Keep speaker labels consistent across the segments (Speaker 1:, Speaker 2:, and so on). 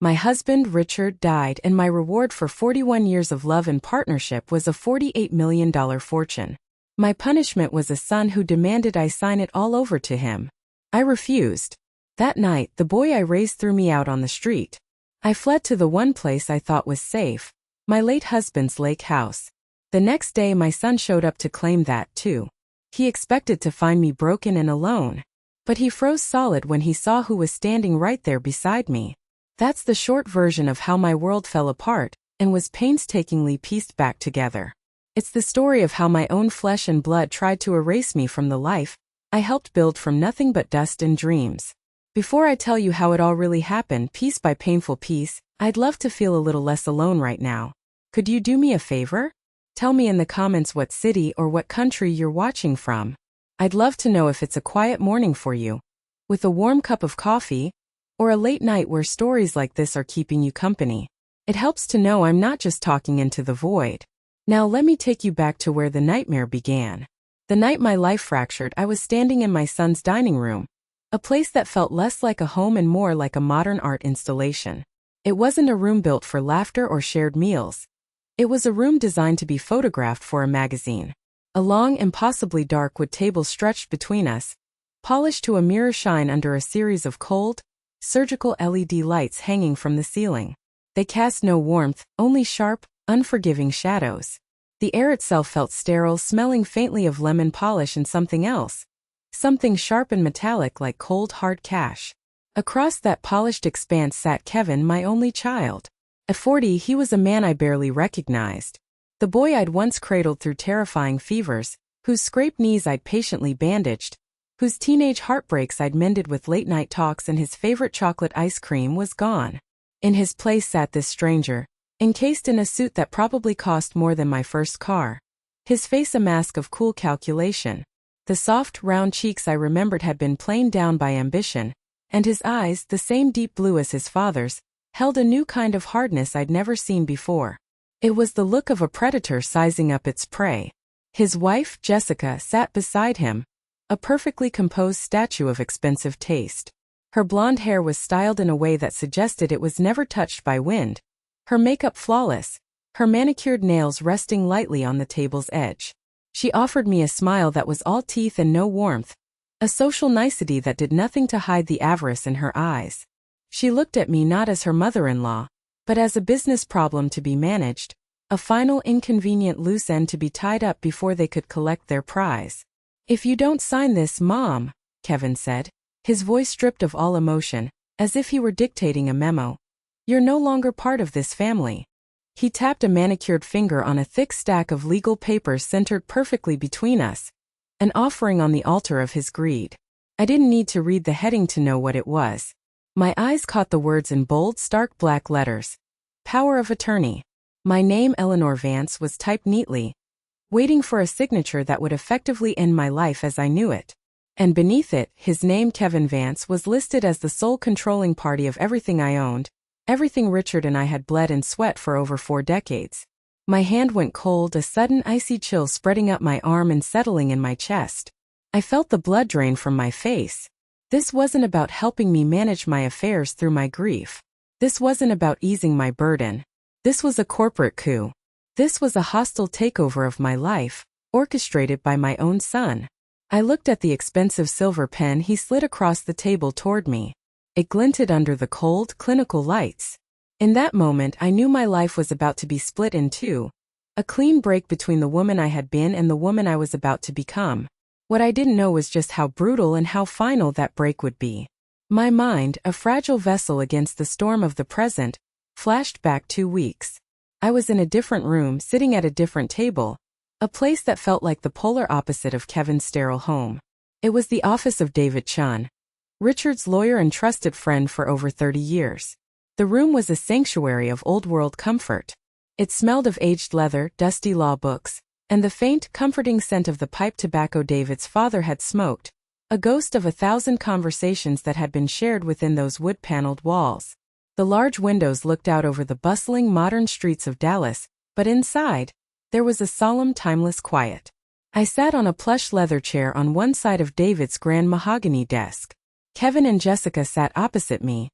Speaker 1: My husband, Richard, died, and my reward for 41 years of love and partnership was a $48 million fortune. My punishment was a son who demanded I sign it all over to him. I refused. That night, the boy I raised threw me out on the street. I fled to the one place I thought was safe, my late husband's lake house. The next day my son showed up to claim that, too. He expected to find me broken and alone. But he froze solid when he saw who was standing right there beside me. That's the short version of how my world fell apart and was painstakingly pieced back together. It's the story of how my own flesh and blood tried to erase me from the life I helped build from nothing but dust and dreams. Before I tell you how it all really happened piece by painful piece, I'd love to feel a little less alone right now. Could you do me a favor? Tell me in the comments what city or what country you're watching from. I'd love to know if it's a quiet morning for you, with a warm cup of coffee, or a late night where stories like this are keeping you company. It helps to know I'm not just talking into the void. Now let me take you back to where the nightmare began. The night my life fractured, I was standing in my son's dining room, a place that felt less like a home and more like a modern art installation. It wasn't a room built for laughter or shared meals. It was a room designed to be photographed for a magazine. A long, impossibly dark wood table stretched between us, polished to a mirror shine under a series of cold, surgical LED lights hanging from the ceiling. They cast no warmth, only sharp, unforgiving shadows. The air itself felt sterile, smelling faintly of lemon polish and something else. Something sharp and metallic like cold, hard cash. Across that polished expanse sat Kevin, my only child. At 40, he was a man I barely recognized. The boy I'd once cradled through terrifying fevers, whose scraped knees I'd patiently bandaged, whose teenage heartbreaks I'd mended with late-night talks, and his favorite chocolate ice cream was gone. In his place sat this stranger, encased in a suit that probably cost more than my first car. His face a mask of cool calculation. The soft, round cheeks I remembered had been planed down by ambition, and his eyes, the same deep blue as his father's, held a new kind of hardness I'd never seen before. It was the look of a predator sizing up its prey. His wife, Jessica, sat beside him, a perfectly composed statue of expensive taste. Her blonde hair was styled in a way that suggested it was never touched by wind, her makeup flawless, her manicured nails resting lightly on the table's edge. She offered me a smile that was all teeth and no warmth, a social nicety that did nothing to hide the avarice in her eyes. She looked at me not as her mother-in-law, but as a business problem to be managed, a final inconvenient loose end to be tied up before they could collect their prize. "If you don't sign this, Mom," Kevin said, his voice stripped of all emotion, as if he were dictating a memo, "you're no longer part of this family." He tapped a manicured finger on a thick stack of legal papers centered perfectly between us, an offering on the altar of his greed. I didn't need to read the heading to know what it was. My eyes caught the words in bold, stark black letters. Power of attorney. My name, Eleanor Vance, was typed neatly, waiting for a signature that would effectively end my life as I knew it. And beneath it, his name, Kevin Vance, was listed as the sole controlling party of everything I owned, everything Richard and I had bled and sweat for over 4 decades. My hand went cold, a sudden icy chill spreading up my arm and settling in my chest. I felt the blood drain from my face. This wasn't about helping me manage my affairs through my grief. This wasn't about easing my burden. This was a corporate coup. This was a hostile takeover of my life, orchestrated by my own son. I looked at the expensive silver pen he slid across the table toward me. It glinted under the cold, clinical lights. In that moment, I knew my life was about to be split in two, a clean break between the woman I had been and the woman I was about to become. What I didn't know was just how brutal and how final that break would be. My mind, a fragile vessel against the storm of the present, flashed back 2 weeks. I was in a different room, sitting at a different table, a place that felt like the polar opposite of Kevin's sterile home. It was the office of David Chun, Richard's lawyer and trusted friend for over 30 years. The room was a sanctuary of old-world comfort. It smelled of aged leather, dusty law books, and the faint, comforting scent of the pipe tobacco David's father had smoked, a ghost of 1,000 conversations that had been shared within those wood-paneled walls. The large windows looked out over the bustling modern streets of Dallas, but inside, there was a solemn, timeless quiet. I sat on a plush leather chair on one side of David's grand mahogany desk. Kevin and Jessica sat opposite me,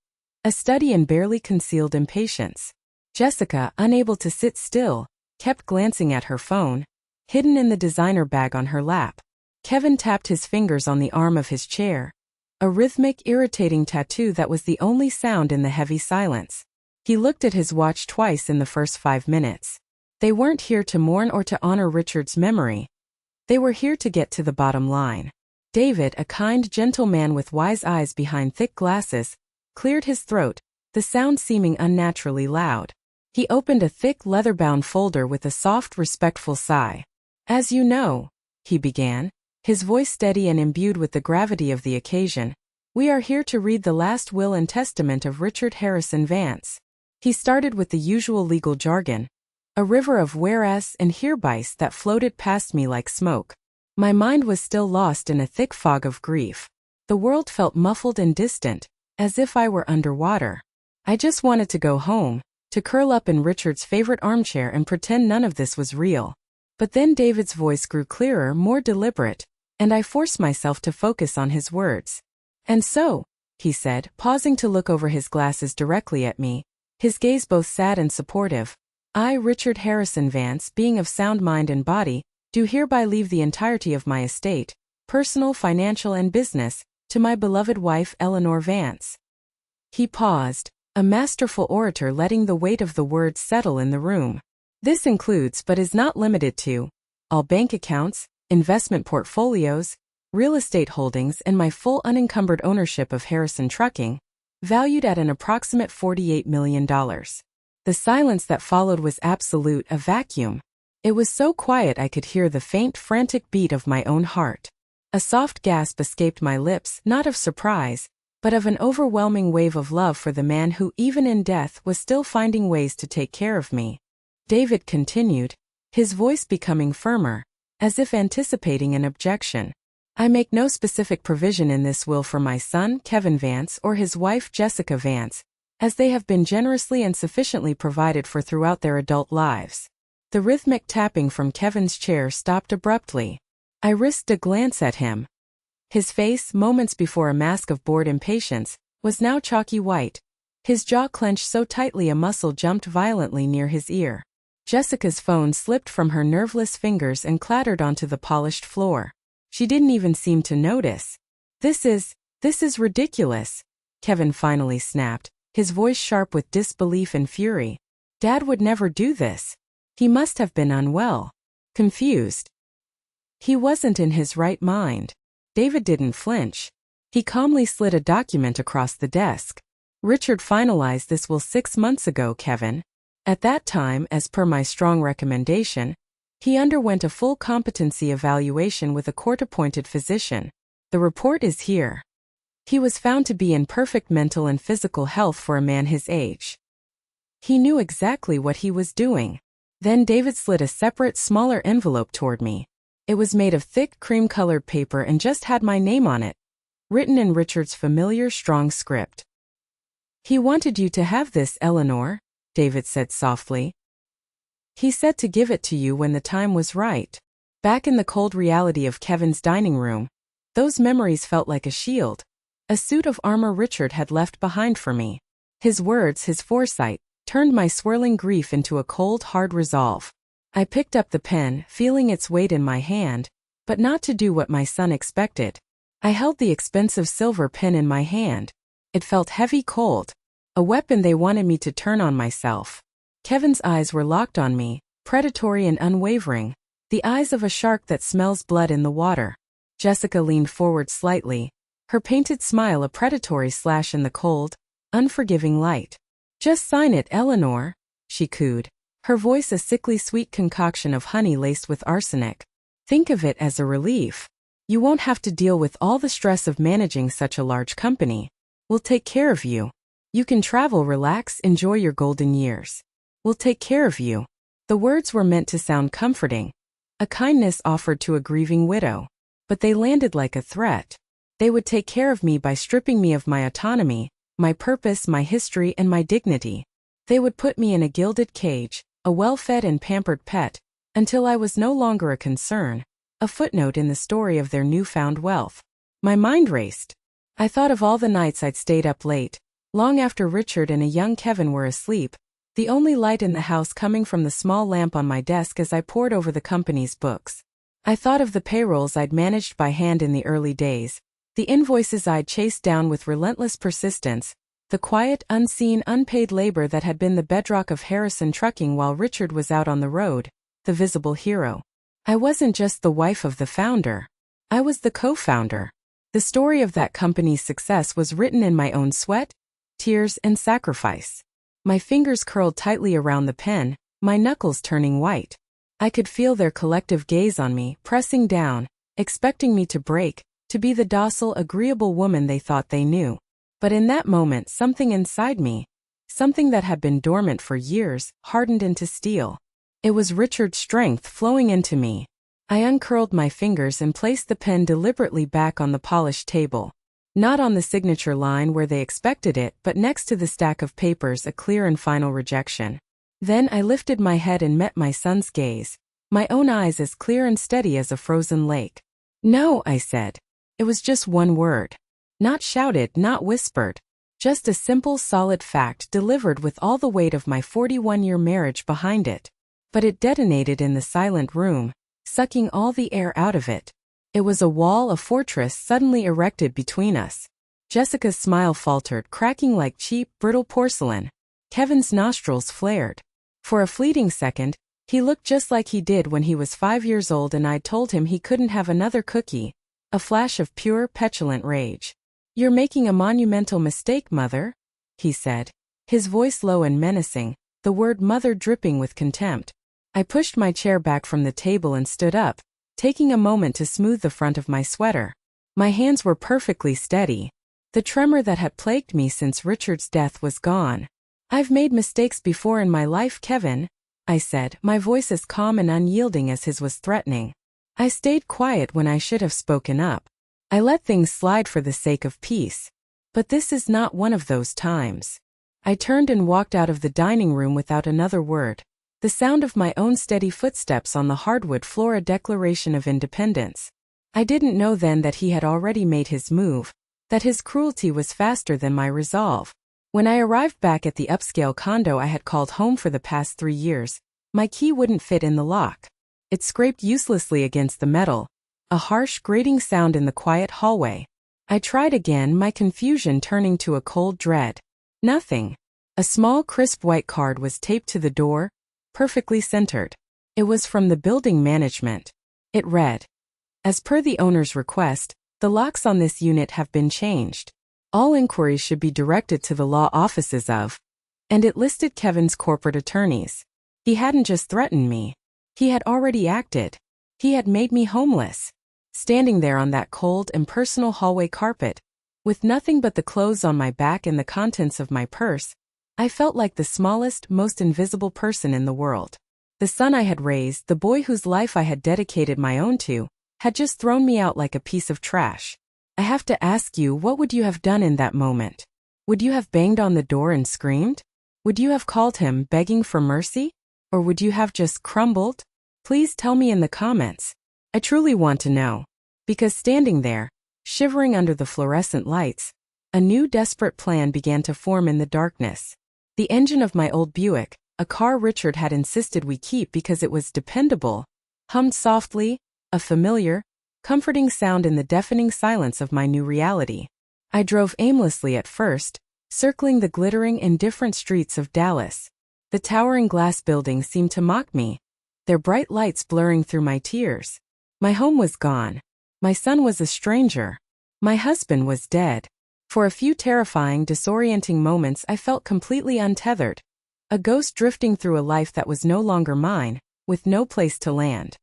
Speaker 1: a study in barely concealed impatience. Jessica, unable to sit still, kept glancing at her phone, hidden in the designer bag on her lap. Kevin tapped his fingers on the arm of his chair, a rhythmic, irritating tattoo that was the only sound in the heavy silence. He looked at his watch twice in the first 5 minutes. They weren't here to mourn or to honor Richard's memory. They were here to get to the bottom line. David, a kind, gentle man with wise eyes behind thick glasses, cleared his throat, the sound seeming unnaturally loud. He opened a thick, leather-bound folder with a soft, respectful sigh. "As you know," he began, his voice steady and imbued with the gravity of the occasion, "we are here to read the last will and testament of Richard Harrison Vance." He started with the usual legal jargon, a river of whereas and herebys that floated past me like smoke. My mind was still lost in a thick fog of grief. The world felt muffled and distant, as if I were underwater. I just wanted to go home, to curl up in Richard's favorite armchair and pretend none of this was real. But then David's voice grew clearer, more deliberate, and I forced myself to focus on his words. "And so," he said, pausing to look over his glasses directly at me, his gaze both sad and supportive, "I, Richard Harrison Vance, being of sound mind and body, do hereby leave the entirety of my estate, personal, financial, and business, to my beloved wife Eleanor Vance." He paused, a masterful orator letting the weight of the words settle in the room. "This includes but is not limited to all bank accounts, investment portfolios, real estate holdings and my full unencumbered ownership of Harrison Trucking, valued at an approximate $48 million. The silence that followed was absolute, a vacuum. It was so quiet I could hear the faint, frantic beat of my own heart. A soft gasp escaped my lips, not of surprise, but of an overwhelming wave of love for the man who, even in death, was still finding ways to take care of me. David continued, his voice becoming firmer, as if anticipating an objection. "I make no specific provision in this will for my son, Kevin Vance, or his wife, Jessica Vance, as they have been generously and sufficiently provided for throughout their adult lives." The rhythmic tapping from Kevin's chair stopped abruptly. I risked a glance at him. His face, moments before a mask of bored impatience, was now chalky white. His jaw clenched so tightly a muscle jumped violently near his ear. Jessica's phone slipped from her nerveless fingers and clattered onto the polished floor. She didn't even seem to notice. This is ridiculous," Kevin finally snapped, his voice sharp with disbelief and fury. "Dad would never do this. He must have been unwell. Confused. He wasn't in his right mind." David didn't flinch. He calmly slid a document across the desk. "Richard finalized this will 6 months ago, Kevin. At that time, as per my strong recommendation, he underwent a full competency evaluation with a court-appointed physician. The report is here. He was found to be in perfect mental and physical health for a man his age. He knew exactly what he was doing." Then David slid a separate, smaller envelope toward me. It was made of thick, cream-colored paper and just had my name on it, written in Richard's familiar, strong script. "He wanted you to have this, Eleanor," David said softly. "He said to give it to you when the time was right." Back in the cold reality of Kevin's dining room, those memories felt like a shield, a suit of armor Richard had left behind for me. His words, his foresight, turned my swirling grief into a cold, hard resolve. I picked up the pen, feeling its weight in my hand, but not to do what my son expected. I held the expensive silver pen in my hand. It felt heavy, cold, a weapon they wanted me to turn on myself. Kevin's eyes were locked on me, predatory and unwavering, the eyes of a shark that smells blood in the water. Jessica leaned forward slightly, her painted smile a predatory slash in the cold, unforgiving light. "Just sign it, Eleanor," she cooed, her voice a sickly sweet concoction of honey laced with arsenic. "Think of it as a relief. You won't have to deal with all the stress of managing such a large company. We'll take care of you. You can travel, relax, enjoy your golden years. We'll take care of you." The words were meant to sound comforting, a kindness offered to a grieving widow, but they landed like a threat. They would take care of me by stripping me of my autonomy, my purpose, my history, and my dignity. They would put me in a gilded cage, a well-fed and pampered pet, until I was no longer a concern, a footnote in the story of their newfound wealth. My mind raced. I thought of all the nights I'd stayed up late, Long after Richard and a young Kevin were asleep, the only light in the house coming from the small lamp on my desk as I pored over the company's books. I thought of the payrolls I'd managed by hand in the early days, the invoices I'd chased down with relentless persistence, the quiet, unseen, unpaid labor that had been the bedrock of Harrison Trucking while Richard was out on the road, the visible hero. I wasn't just the wife of the founder. I was the co-founder. The story of that company's success was written in my own sweat, tears, and sacrifice. My fingers curled tightly around the pen, my knuckles turning white. I could feel their collective gaze on me, pressing down, expecting me to break, to be the docile, agreeable woman they thought they knew. But in that moment, something inside me, something that had been dormant for years, hardened into steel. It was Richard's strength flowing into me. I uncurled my fingers and placed the pen deliberately back on the polished table. Not on the signature line where they expected it, but next to the stack of papers, a clear and final rejection. Then I lifted my head and met my son's gaze, my own eyes as clear and steady as a frozen lake. "No," I said. It was just one word. Not shouted, not whispered. Just a simple, solid fact delivered with all the weight of my 41-year marriage behind it. But it detonated in the silent room, sucking all the air out of it. It was a wall, a fortress suddenly erected between us. Jessica's smile faltered, cracking like cheap, brittle porcelain. Kevin's nostrils flared. For a fleeting second, he looked just like he did when he was 5 years old and I'd told him he couldn't have another cookie. A flash of pure, petulant rage. "You're making a monumental mistake, Mother," he said, his voice low and menacing, the word mother dripping with contempt. I pushed my chair back from the table and stood up, taking a moment to smooth the front of my sweater. My hands were perfectly steady. The tremor that had plagued me since Richard's death was gone. "I've made mistakes before in my life, Kevin," I said, my voice as calm and unyielding as his was threatening. I stayed quiet when I should have spoken up. I let things slide for the sake of peace. But this is not one of those times. I turned and walked out of the dining room without another word. The sound of my own steady footsteps on the hardwood floor, a declaration of independence. I didn't know then that he had already made his move, that his cruelty was faster than my resolve. When I arrived back at the upscale condo I had called home for the past 3 years, my key wouldn't fit in the lock. It scraped uselessly against the metal, a harsh, grating sound in the quiet hallway. I tried again, my confusion turning to a cold dread. Nothing. A small, crisp white card was taped to the door, perfectly centered. It was from the building management. It read, "As per the owner's request, the locks on this unit have been changed. All inquiries should be directed to the law offices of," and it listed Kevin's corporate attorneys. He hadn't just threatened me. He had already acted. He had made me homeless. Standing there on that cold, impersonal hallway carpet, with nothing but the clothes on my back and the contents of my purse, I felt like the smallest, most invisible person in the world. The son I had raised, the boy whose life I had dedicated my own to, had just thrown me out like a piece of trash. I have to ask you, what would you have done in that moment? Would you have banged on the door and screamed? Would you have called him, begging for mercy? Or would you have just crumbled? Please tell me in the comments. I truly want to know. Because standing there, shivering under the fluorescent lights, a new desperate plan began to form in the darkness. The engine of my old Buick, a car Richard had insisted we keep because it was dependable, hummed softly, a familiar, comforting sound in the deafening silence of my new reality. I drove aimlessly at first, circling the glittering, indifferent streets of Dallas. The towering glass buildings seemed to mock me, their bright lights blurring through my tears. My home was gone. My son was a stranger. My husband was dead. For a few terrifying, disorienting moments I felt completely untethered, a ghost drifting through a life that was no longer mine, with no place to land.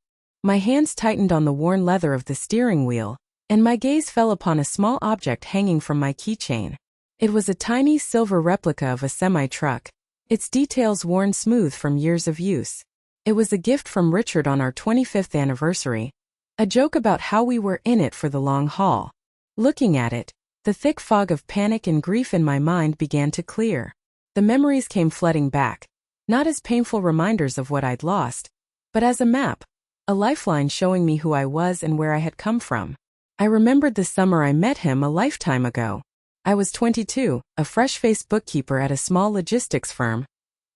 Speaker 1: My hands tightened on the worn leather of the steering wheel, and my gaze fell upon a small object hanging from my keychain. It was a tiny silver replica of a semi-truck, its details worn smooth from years of use. It was a gift from Richard on our 25th anniversary, a joke about how we were in it for the long haul. Looking at it, the thick fog of panic and grief in my mind began to clear. The memories came flooding back, not as painful reminders of what I'd lost, but as a map, a lifeline showing me who I was and where I had come from. I remembered the summer I met him a lifetime ago. I was 22, a fresh-faced bookkeeper at a small logistics firm,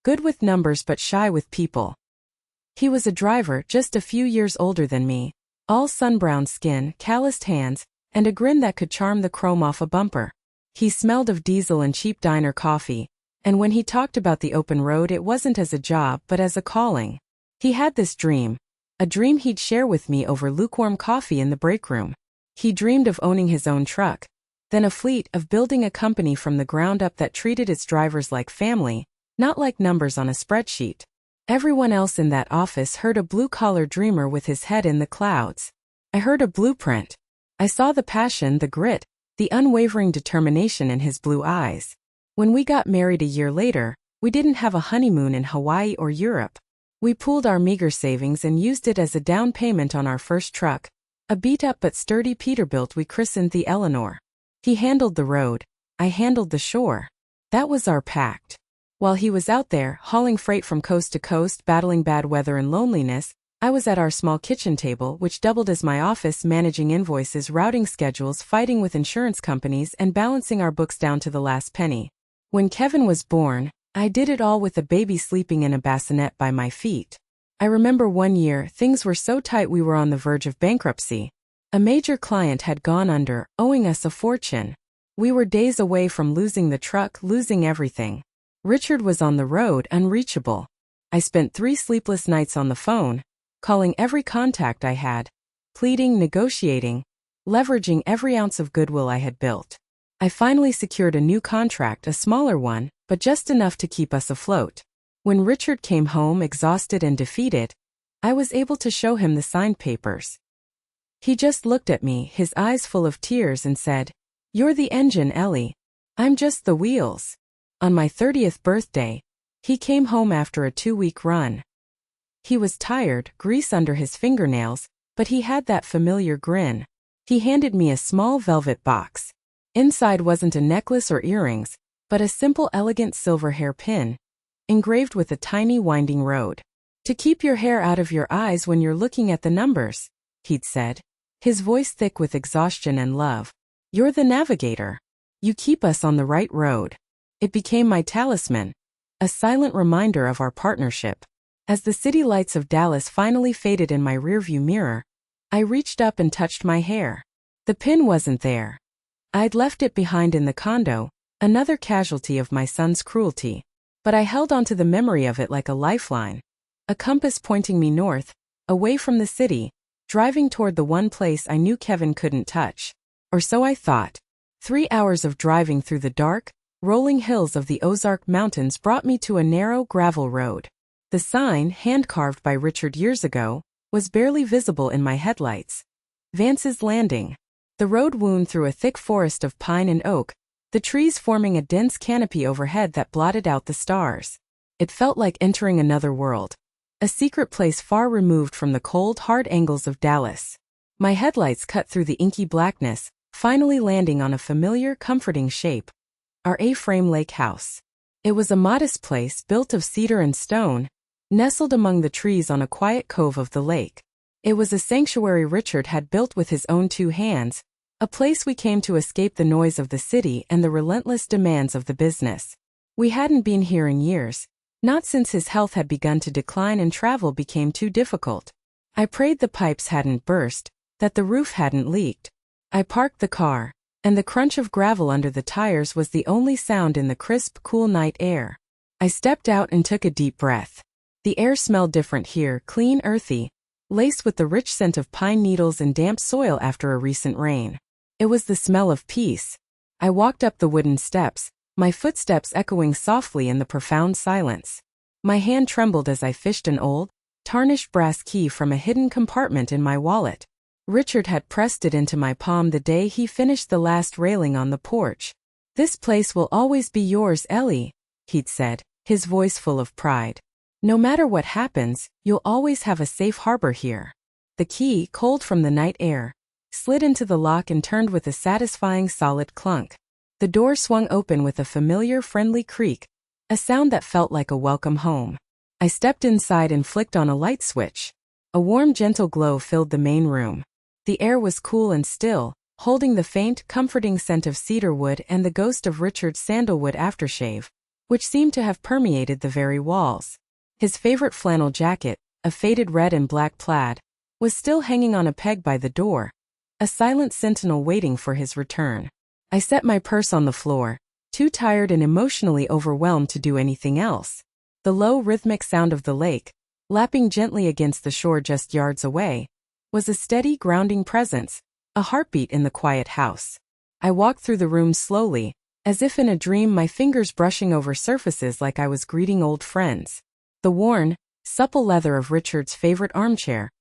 Speaker 1: good with numbers but shy with people. He was a driver just a few years older than me, all sun-browned skin, calloused hands, and a grin that could charm the chrome off a bumper. He smelled of diesel and cheap diner coffee, and when he talked about the open road it wasn't as a job but as a calling. He had this dream, a dream he'd share with me over lukewarm coffee in the break room. He dreamed of owning his own truck, then a fleet, of building a company from the ground up that treated its drivers like family, not like numbers on a spreadsheet. Everyone else in that office heard a blue-collar dreamer with his head in the clouds. I heard a blueprint. I saw the passion, the grit, the unwavering determination in his blue eyes. When we got married a year later, we didn't have a honeymoon in Hawaii or Europe. We pooled our meager savings and used it as a down payment on our first truck, a beat-up but sturdy Peterbilt we christened the Eleanor. He handled the road, I handled the shore. That was our pact. While he was out there, hauling freight from coast to coast, battling bad weather and loneliness, I was at our small kitchen table, which doubled as my office, managing invoices, routing schedules, fighting with insurance companies, and balancing our books down to the last penny. When Kevin was born, I did it all with a baby sleeping in a bassinet by my feet. I remember one year, things were so tight we were on the verge of bankruptcy. A major client had gone under, owing us a fortune. We were days away from losing the truck, losing everything. Richard was on the road, unreachable. I spent 3 sleepless nights on the phone, calling every contact I had, pleading, negotiating, leveraging every ounce of goodwill I had built. I finally secured a new contract, a smaller one, but just enough to keep us afloat. When Richard came home exhausted and defeated, I was able to show him the signed papers. He just looked at me, his eyes full of tears, and said, "You're the engine, Ellie. I'm just the wheels." On my 30th birthday, he came home after a 2-week run. He was tired, grease under his fingernails, but he had that familiar grin. He handed me a small velvet box. Inside wasn't a necklace or earrings, but a simple, elegant silver hairpin, engraved with a tiny winding road. "To keep your hair out of your eyes when you're looking at the numbers," he'd said, his voice thick with exhaustion and love. "You're the navigator. You keep us on the right road." It became my talisman, a silent reminder of our partnership. As the city lights of Dallas finally faded in my rearview mirror, I reached up and touched my hair. The pin wasn't there. I'd left it behind in the condo, another casualty of my son's cruelty. But I held onto the memory of it like a lifeline. A compass pointing me north, away from the city, driving toward the one place I knew Kevin couldn't touch. Or so I thought. 3 hours of driving through the dark, rolling hills of the Ozark Mountains brought me to a narrow gravel road. The sign, hand-carved by Richard years ago, was barely visible in my headlights. Vance's Landing. The road wound through a thick forest of pine and oak, the trees forming a dense canopy overhead that blotted out the stars. It felt like entering another world, a secret place far removed from the cold, hard angles of Dallas. My headlights cut through the inky blackness, finally landing on a familiar, comforting shape. Our A-frame lake house. It was a modest place built of cedar and stone, nestled among the trees on a quiet cove of the lake. It was a sanctuary Richard had built with his own 2 hands, a place we came to escape the noise of the city and the relentless demands of the business. We hadn't been here in years, not since his health had begun to decline and travel became too difficult. I prayed the pipes hadn't burst, that the roof hadn't leaked. I parked the car, and the crunch of gravel under the tires was the only sound in the crisp, cool night air. I stepped out and took a deep breath. The air smelled different here, clean, earthy, laced with the rich scent of pine needles and damp soil after a recent rain. It was the smell of peace. I walked up the wooden steps, my footsteps echoing softly in the profound silence. My hand trembled as I fished an old, tarnished brass key from a hidden compartment in my wallet. Richard had pressed it into my palm the day he finished the last railing on the porch. "This place will always be yours, Ellie," he'd said, his voice full of pride. "No matter what happens, you'll always have a safe harbor here." The key, cold from the night air, slid into the lock and turned with a satisfying solid clunk. The door swung open with a familiar, friendly creak, a sound that felt like a welcome home. I stepped inside and flicked on a light switch. A warm, gentle glow filled the main room. The air was cool and still, holding the faint, comforting scent of cedarwood and the ghost of Richard's sandalwood aftershave, which seemed to have permeated the very walls. His favorite flannel jacket, a faded red and black plaid, was still hanging on a peg by the door, a silent sentinel waiting for his return. I set my purse on the floor, too tired and emotionally overwhelmed to do anything else. The low rhythmic sound of the lake, lapping gently against the shore just yards away, was a steady, grounding presence, a heartbeat in the quiet house. I walked through the room slowly, as if in a dream, my fingers brushing over surfaces like I was greeting old friends. The worn, supple leather of Richard's favorite armchair,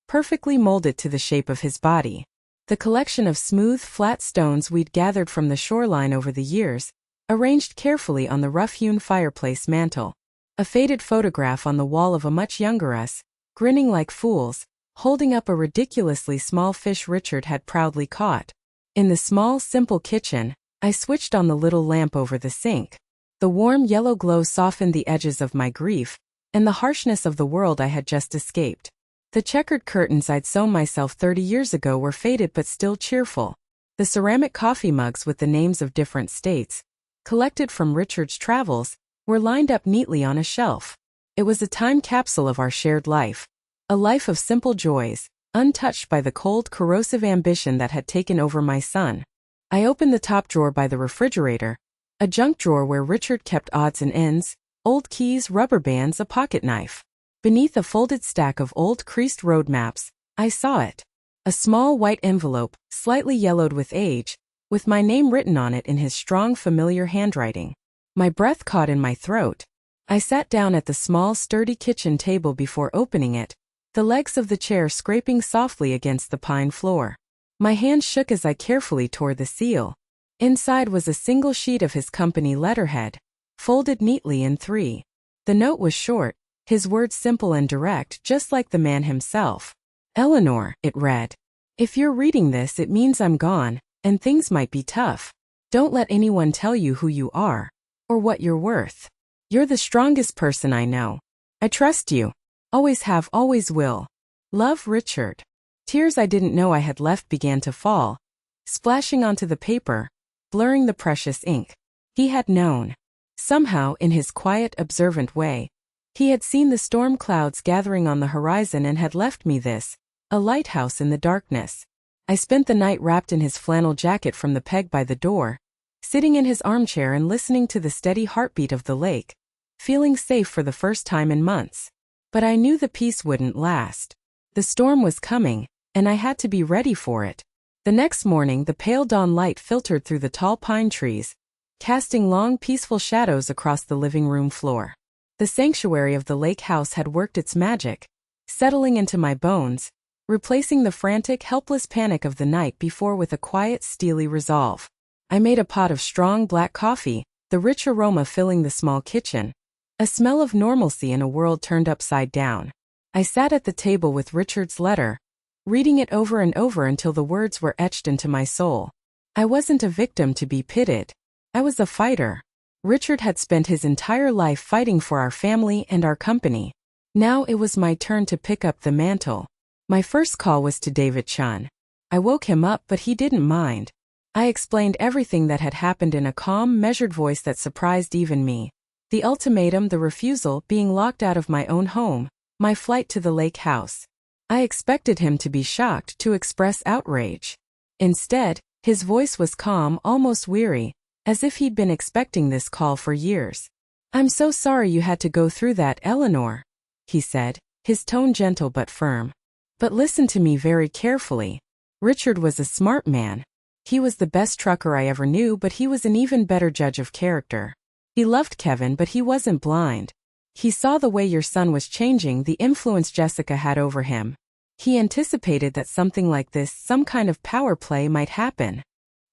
Speaker 1: perfectly molded to the shape of his body. The collection of smooth, flat stones we'd gathered from the shoreline over the years, arranged carefully on the rough-hewn fireplace mantel. A faded photograph on the wall of a much younger us, grinning like fools, holding up a ridiculously small fish Richard had proudly caught. In the small, simple kitchen, I switched on the little lamp over the sink. The warm yellow glow softened the edges of my grief, and the harshness of the world I had just escaped. The checkered curtains I'd sewn myself 30 years ago were faded but still cheerful. The ceramic coffee mugs with the names of different states, collected from Richard's travels, were lined up neatly on a shelf. It was a time capsule of our shared life. A life of simple joys, untouched by the cold, corrosive ambition that had taken over my son. I opened the top drawer by the refrigerator, a junk drawer where Richard kept odds and ends, old keys, rubber bands, a pocket knife. Beneath a folded stack of old creased road maps, I saw it. A small white envelope, slightly yellowed with age, with my name written on it in his strong, familiar handwriting. My breath caught in my throat. I sat down at the small, sturdy kitchen table before opening it, the legs of the chair scraping softly against the pine floor. My hand shook as I carefully tore the seal. Inside was a single sheet of his company letterhead, folded neatly in 3. The note was short, his words simple and direct, just like the man himself. Eleanor, it read. If you're reading this, it means I'm gone, and things might be tough. Don't let anyone tell you who you are, or what you're worth. You're the strongest person I know. I trust you. Always have, always will. Love, Richard. Tears I didn't know I had left began to fall, splashing onto the paper, blurring the precious ink. He had known. Somehow, in his quiet, observant way, he had seen the storm clouds gathering on the horizon and had left me this, a lighthouse in the darkness. I spent the night wrapped in his flannel jacket from the peg by the door, sitting in his armchair and listening to the steady heartbeat of the lake, feeling safe for the first time in months. But I knew the peace wouldn't last. The storm was coming, and I had to be ready for it. The next morning, the pale dawn light filtered through the tall pine trees, casting long, peaceful shadows across the living room floor. The sanctuary of the lake house had worked its magic, settling into my bones, replacing the frantic, helpless panic of the night before with a quiet, steely resolve. I made a pot of strong black coffee, the rich aroma filling the small kitchen, a smell of normalcy in a world turned upside down. I sat at the table with Richard's letter, reading it over and over until the words were etched into my soul. I wasn't a victim to be pitied. I was a fighter. Richard had spent his entire life fighting for our family and our company. Now it was my turn to pick up the mantle. My first call was to David Chun. I woke him up, but he didn't mind. I explained everything that had happened in a calm, measured voice that surprised even me. The ultimatum, the refusal, being locked out of my own home, my flight to the lake house. I expected him to be shocked, to express outrage. Instead, his voice was calm, almost weary, as if he'd been expecting this call for years. I'm so sorry you had to go through that, Eleanor, he said, his tone gentle but firm. But listen to me very carefully. Richard was a smart man. He was the best trucker I ever knew, but he was an even better judge of character. He loved Kevin, but he wasn't blind. He saw the way your son was changing, the influence Jessica had over him. He anticipated that something like this, some kind of power play, might happen.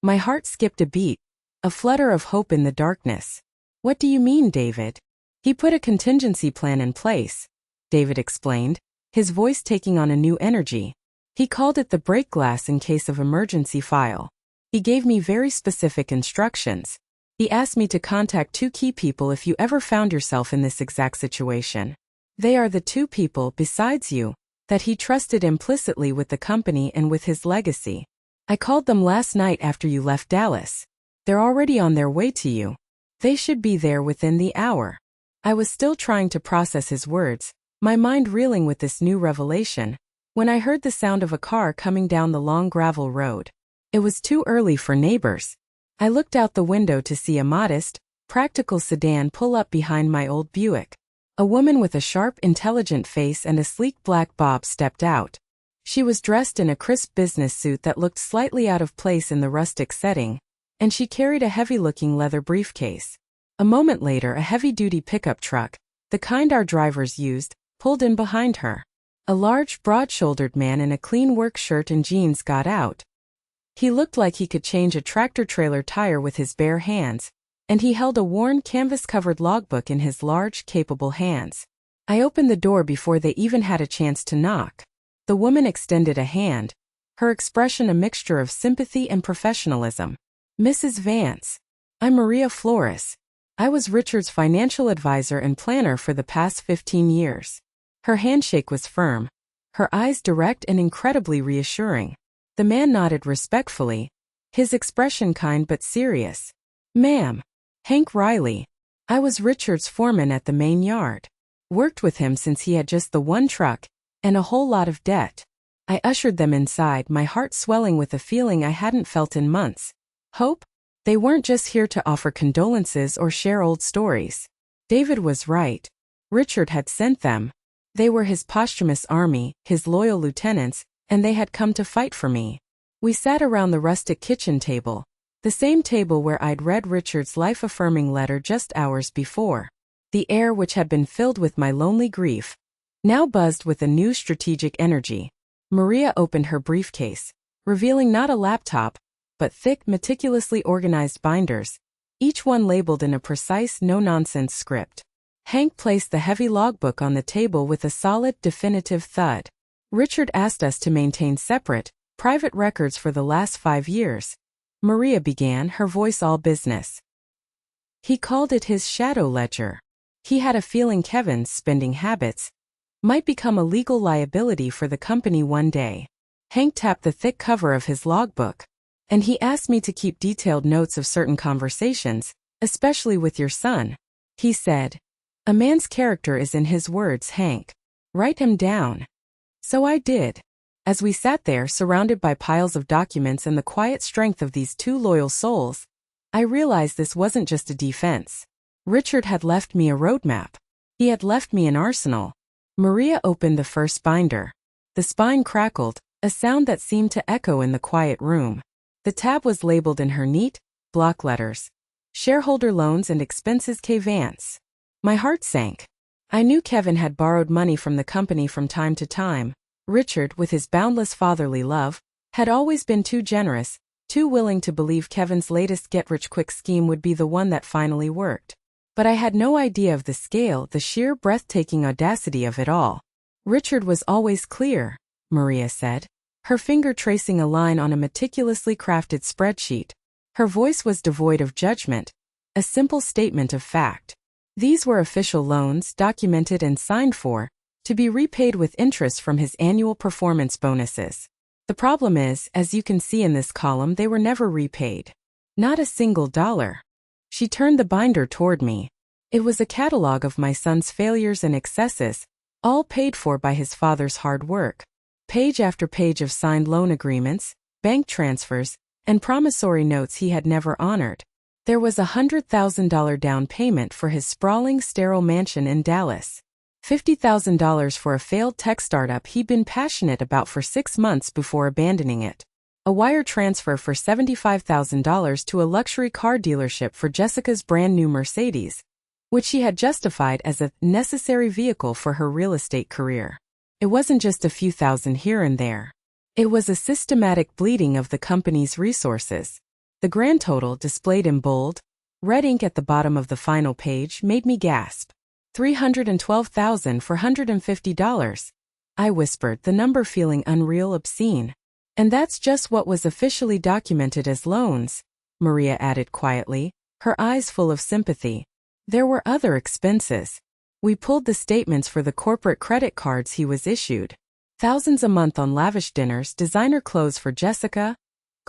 Speaker 1: My heart skipped a beat, a flutter of hope in the darkness. What do you mean, David? He put a contingency plan in place, David explained, his voice taking on a new energy. He called it the break glass in case of emergency file. He gave me very specific instructions. He asked me to contact 2 key people if you ever found yourself in this exact situation. They are the 2 people, besides you, that he trusted implicitly with the company and with his legacy. I called them last night after you left Dallas. They're already on their way to you. They should be there within the hour. I was still trying to process his words, my mind reeling with this new revelation, when I heard the sound of a car coming down the long gravel road. It was too early for neighbors. I looked out the window to see a modest, practical sedan pull up behind my old Buick. A woman with a sharp, intelligent face and a sleek black bob stepped out. She was dressed in a crisp business suit that looked slightly out of place in the rustic setting, and she carried a heavy-looking leather briefcase. A moment later, a heavy-duty pickup truck, the kind our drivers used, pulled in behind her. A large, broad-shouldered man in a clean work shirt and jeans got out. He looked like he could change a tractor-trailer tire with his bare hands, and he held a worn, canvas-covered logbook in his large, capable hands. I opened the door before they even had a chance to knock. The woman extended a hand, her expression a mixture of sympathy and professionalism. "Mrs. Vance. I'm Maria Flores. I was Richard's financial advisor and planner for the past 15 years. Her handshake was firm, her eyes direct and incredibly reassuring. The man nodded respectfully, his expression kind but serious. "Ma'am. Hank Riley. I was Richard's foreman at the main yard. Worked with him since he had just the one truck and a whole lot of debt." I ushered them inside, my heart swelling with a feeling I hadn't felt in months. Hope? They weren't just here to offer condolences or share old stories. David was right. Richard had sent them. They were his posthumous army, his loyal lieutenants, and they had come to fight for me. We sat around the rustic kitchen table, the same table where I'd read Richard's life-affirming letter just hours before. The air, which had been filled with my lonely grief, now buzzed with a new strategic energy. Maria opened her briefcase, revealing not a laptop, but thick, meticulously organized binders, each one labeled in a precise, no-nonsense script. Hank placed the heavy logbook on the table with a solid, definitive thud. "Richard asked us to maintain separate, private records for the last 5 years," Maria began, her voice all business. "He called it his shadow ledger. He had a feeling Kevin's spending habits might become a legal liability for the company one day." Hank tapped the thick cover of his logbook. "And he asked me to keep detailed notes of certain conversations, especially with your son. He said, 'A man's character is in his words, Hank. Write him down.' So I did." As we sat there, surrounded by piles of documents and the quiet strength of these two loyal souls, I realized this wasn't just a defense. Richard had left me a roadmap. He had left me an arsenal. Maria opened the first binder. The spine crackled, a sound that seemed to echo in the quiet room. The tab was labeled in her neat, block letters. "Shareholder loans and expenses K. Vance." My heart sank. I knew Kevin had borrowed money from the company from time to time. Richard, with his boundless fatherly love, had always been too generous, too willing to believe Kevin's latest get-rich-quick scheme would be the one that finally worked. But I had no idea of the scale, the sheer breathtaking audacity of it all. "Richard was always clear," Maria said, her finger tracing a line on a meticulously crafted spreadsheet. Her voice was devoid of judgment, a simple statement of fact. These were official loans, documented and signed for, to be repaid with interest from his annual performance bonuses. The problem is, as you can see in this column, they were never repaid. Not a single dollar. She turned the binder toward me. It was a catalog of my son's failures and excesses, all paid for by his father's hard work. Page after page of signed loan agreements, bank transfers, and promissory notes he had never honored. There was a $100,000 down payment for his sprawling, sterile mansion in Dallas. $50,000 for a failed tech startup he'd been passionate about for 6 months before abandoning it. A wire transfer for $75,000 to a luxury car dealership for Jessica's brand new Mercedes, which she had justified as a necessary vehicle for her real estate career. It wasn't just a few thousand here and there. It was a systematic bleeding of the company's resources. The grand total, displayed in bold, red ink at the bottom of the final page, made me gasp. $312,450. I whispered, the number feeling unreal, obscene. "And that's just what was officially documented as loans," Maria added quietly, her eyes full of sympathy. "There were other expenses. We pulled the statements for the corporate credit cards he was issued. Thousands a month on lavish dinners, designer clothes for Jessica,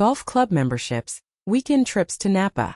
Speaker 1: golf club memberships, weekend trips to Napa.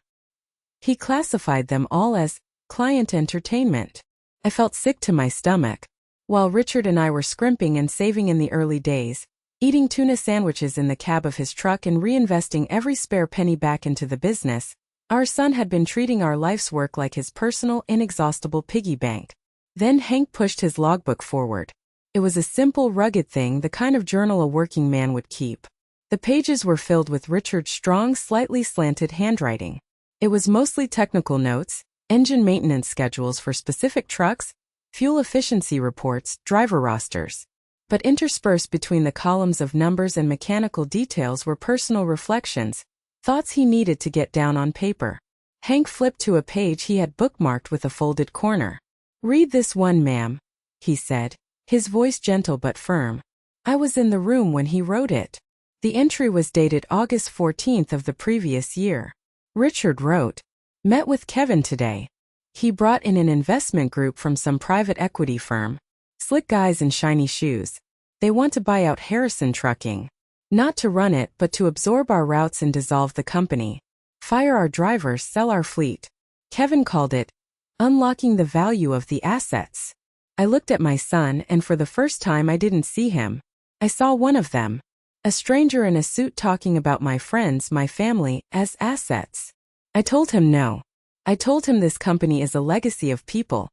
Speaker 1: He classified them all as client entertainment. I felt sick to my stomach. While Richard and I were scrimping and saving in the early days, eating tuna sandwiches in the cab of his truck and reinvesting every spare penny back into the business, our son had been treating our life's work like his personal, inexhaustible piggy bank. Then Hank pushed his logbook forward. It was a simple, rugged thing, the kind of journal a working man would keep. The pages were filled with Richard's strong, slightly slanted handwriting. It was mostly technical notes, engine maintenance schedules for specific trucks, fuel efficiency reports, driver rosters. But interspersed between the columns of numbers and mechanical details were personal reflections, thoughts he needed to get down on paper. Hank flipped to a page he had bookmarked with a folded corner. "Read this one, ma'am," he said, his voice gentle but firm. I was in the room when he wrote it. The entry was dated August 14th of the previous year. Richard wrote, "Met with Kevin today. He brought in an investment group from some private equity firm. Slick guys in shiny shoes. They want to buy out Harrison Trucking. Not to run it, but to absorb our routes and dissolve the company. Fire our drivers, sell our fleet." Kevin called it, "unlocking the value of the assets." I looked at my son, and for the first time I didn't see him. I saw one of them. A stranger in a suit talking about my friends, my family, as assets. I told him no. I told him this company is a legacy of people,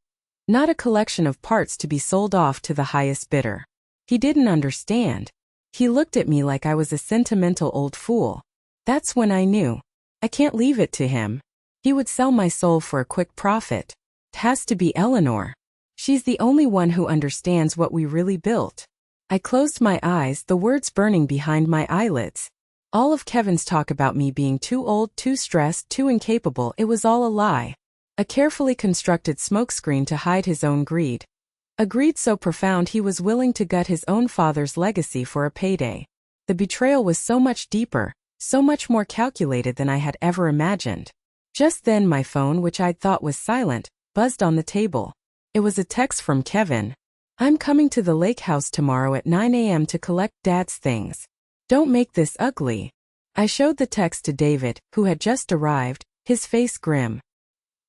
Speaker 1: not a collection of parts to be sold off to the highest bidder. He didn't understand. He looked at me like I was a sentimental old fool. That's when I knew. I can't leave it to him. He would sell my soul for a quick profit. It has to be Eleanor. She's the only one who understands what we really built. I closed my eyes, the words burning behind my eyelids. All of Kevin's talk about me being too old, too stressed, too incapable, it was all a lie. A carefully constructed smokescreen to hide his own greed. A greed so profound he was willing to gut his own father's legacy for a payday. The betrayal was so much deeper, so much more calculated than I had ever imagined. Just then my phone, which I'd thought was silent, buzzed on the table. It was a text from Kevin. "I'm coming to the lake house tomorrow at 9 a.m. to collect Dad's things. Don't make this ugly." I showed the text to David, who had just arrived, his face grim.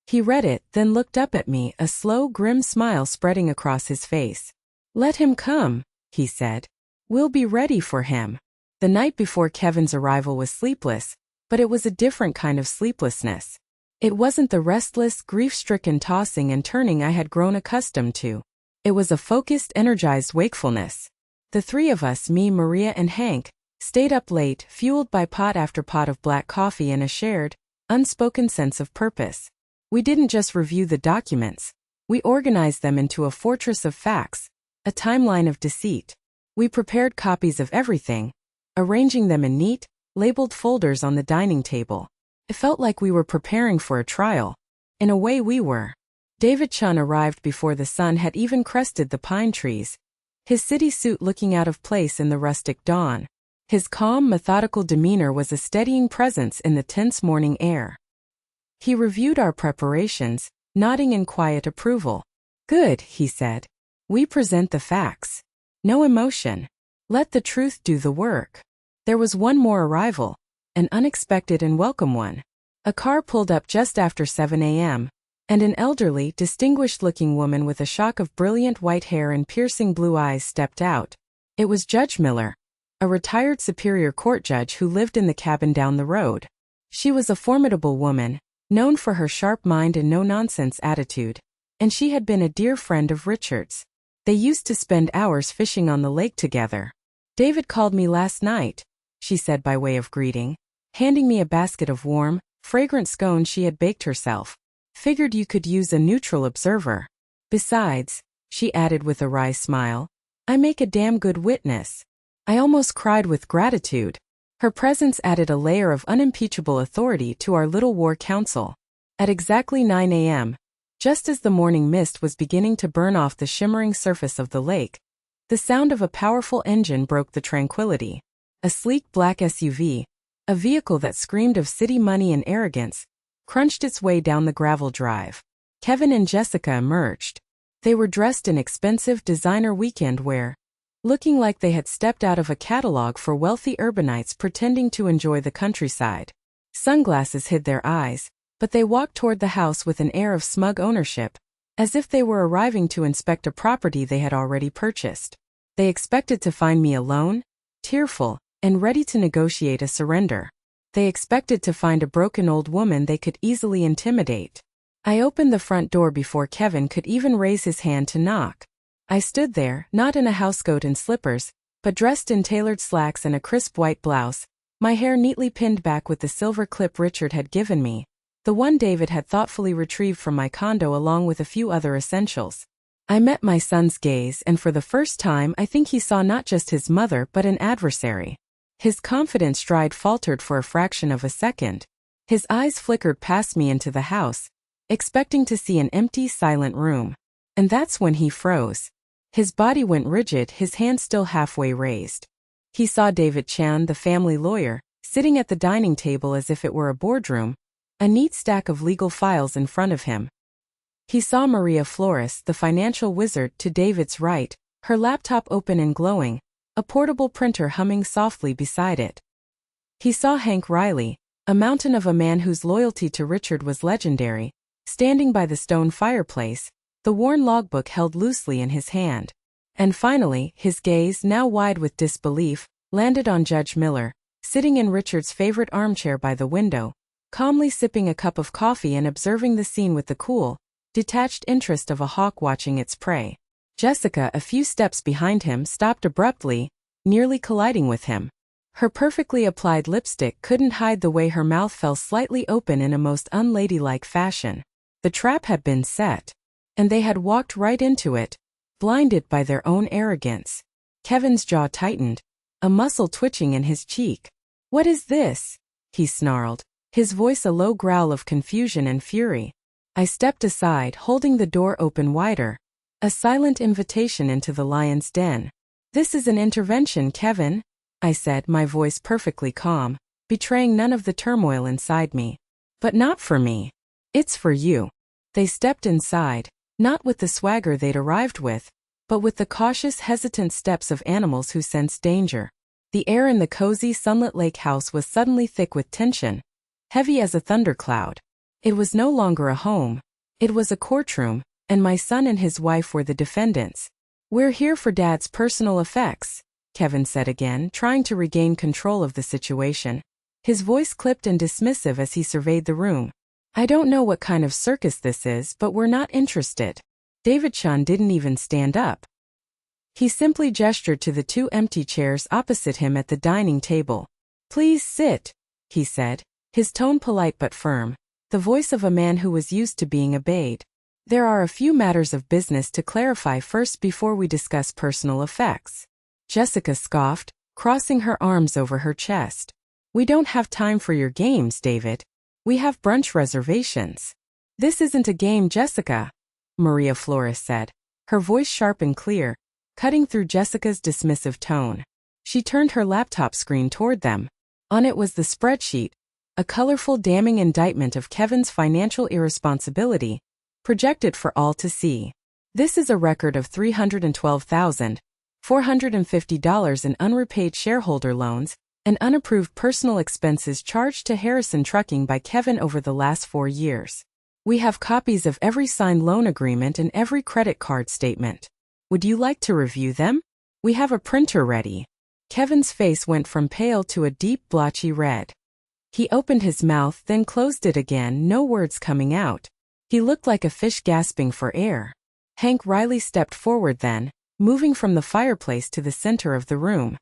Speaker 1: He read it, then looked up at me, a slow, grim smile spreading across his face. "Let him come," he said. "We'll be ready for him." The night before Kevin's arrival was sleepless, but it was a different kind of sleeplessness. It wasn't the restless, grief-stricken tossing and turning I had grown accustomed to. It was a focused, energized wakefulness. The three of us, me, Maria, and Hank, stayed up late, fueled by pot after pot of black coffee and a shared, unspoken sense of purpose. We didn't just review the documents. We organized them into a fortress of facts, a timeline of deceit. We prepared copies of everything, arranging them in neat, labeled folders on the dining table. It felt like we were preparing for a trial. In a way we were. David Chun arrived before the sun had even crested the pine trees, his city suit looking out of place in the rustic dawn. His calm, methodical demeanor was a steadying presence in the tense morning air. He reviewed our preparations, nodding in quiet approval. "Good," he said. "We present the facts. No emotion. Let the truth do the work." There was one more arrival, an unexpected and welcome one. A car pulled up just after 7 a.m., and an elderly, distinguished-looking woman with a shock of brilliant white hair and piercing blue eyes stepped out. It was Judge Miller, a retired Superior Court judge who lived in the cabin down the road. She was a formidable woman, known for her sharp mind and no-nonsense attitude, and she had been a dear friend of Richard's. They used to spend hours fishing on the lake together. "David called me last night," she said by way of greeting, handing me a basket of warm, fragrant scones she had baked herself. "Figured you could use a neutral observer. Besides," she added with a wry smile, "I make a damn good witness." I almost cried with gratitude. Her presence added a layer of unimpeachable authority to our little war council. At exactly 9 a.m., just as the morning mist was beginning to burn off the shimmering surface of the lake, the sound of a powerful engine broke the tranquility. A sleek black SUV, a vehicle that screamed of city money and arrogance, crunched its way down the gravel drive. Kevin and Jessica emerged. They were dressed in expensive designer weekend wear, looking like they had stepped out of a catalog for wealthy urbanites pretending to enjoy the countryside. Sunglasses hid their eyes, but they walked toward the house with an air of smug ownership, as if they were arriving to inspect a property they had already purchased. They expected to find me alone, tearful, and ready to negotiate a surrender. They expected to find a broken old woman they could easily intimidate. I opened the front door before Kevin could even raise his hand to knock. I stood there, not in a housecoat and slippers, but dressed in tailored slacks and a crisp white blouse, my hair neatly pinned back with the silver clip Richard had given me, the one David had thoughtfully retrieved from my condo along with a few other essentials. I met my son's gaze, and for the first time I think he saw not just his mother but an adversary. His confident stride faltered for a fraction of a second. His eyes flickered past me into the house, expecting to see an empty, silent room. And that's when he froze. His body went rigid, his hand still halfway raised. He saw David Chan, the family lawyer, sitting at the dining table as if it were a boardroom, a neat stack of legal files in front of him. He saw Maria Flores, the financial wizard, to David's right, her laptop open and glowing, a portable printer humming softly beside it. He saw Hank Riley, a mountain of a man whose loyalty to Richard was legendary, standing by the stone fireplace, the worn logbook held loosely in his hand. And finally, his gaze, now wide with disbelief, landed on Judge Miller, sitting in Richard's favorite armchair by the window, calmly sipping a cup of coffee and observing the scene with the cool, detached interest of a hawk watching its prey. Jessica, a few steps behind him, stopped abruptly, nearly colliding with him. Her perfectly applied lipstick couldn't hide the way her mouth fell slightly open in a most unladylike fashion. The trap had been set, and they had walked right into it, blinded by their own arrogance. Kevin's jaw tightened, a muscle twitching in his cheek. "What is this?" he snarled, his voice a low growl of confusion and fury. I stepped aside, holding the door open wider, a silent invitation into the lion's den. "This is an intervention, Kevin," I said, my voice perfectly calm, betraying none of the turmoil inside me. "But not for me. It's for you." They stepped inside, not with the swagger they'd arrived with, but with the cautious, hesitant steps of animals who sense danger. The air in the cozy, sunlit lake house was suddenly thick with tension, heavy as a thundercloud. It was no longer a home. It was a courtroom, and my son and his wife were the defendants. "We're here for Dad's personal effects," Kevin said again, trying to regain control of the situation. His voice clipped and dismissive as he surveyed the room. "I don't know what kind of circus this is, but we're not interested." David Chan didn't even stand up. He simply gestured to the two empty chairs opposite him at the dining table. "Please sit," he said, his tone polite but firm, the voice of a man who was used to being obeyed. "There are a few matters of business to clarify first before we discuss personal effects." Jessica scoffed, crossing her arms over her chest. "We don't have time for your games, David. We have brunch reservations." "This isn't a game, Jessica," Maria Flores said, her voice sharp and clear, cutting through Jessica's dismissive tone. She turned her laptop screen toward them. On it was the spreadsheet, a colorful, damning indictment of Kevin's financial irresponsibility, projected for all to see. "This is a record of $312,450 in unrepaid shareholder loans and unapproved personal expenses charged to Harrison Trucking by Kevin over the last 4 years. We have copies of every signed loan agreement and every credit card statement. Would you like to review them? We have a printer ready." Kevin's face went from pale to a deep, blotchy red. He opened his mouth, then closed it again, no words coming out. He looked like a fish gasping for air. Hank Riley stepped forward then, moving from the fireplace to the center of the room.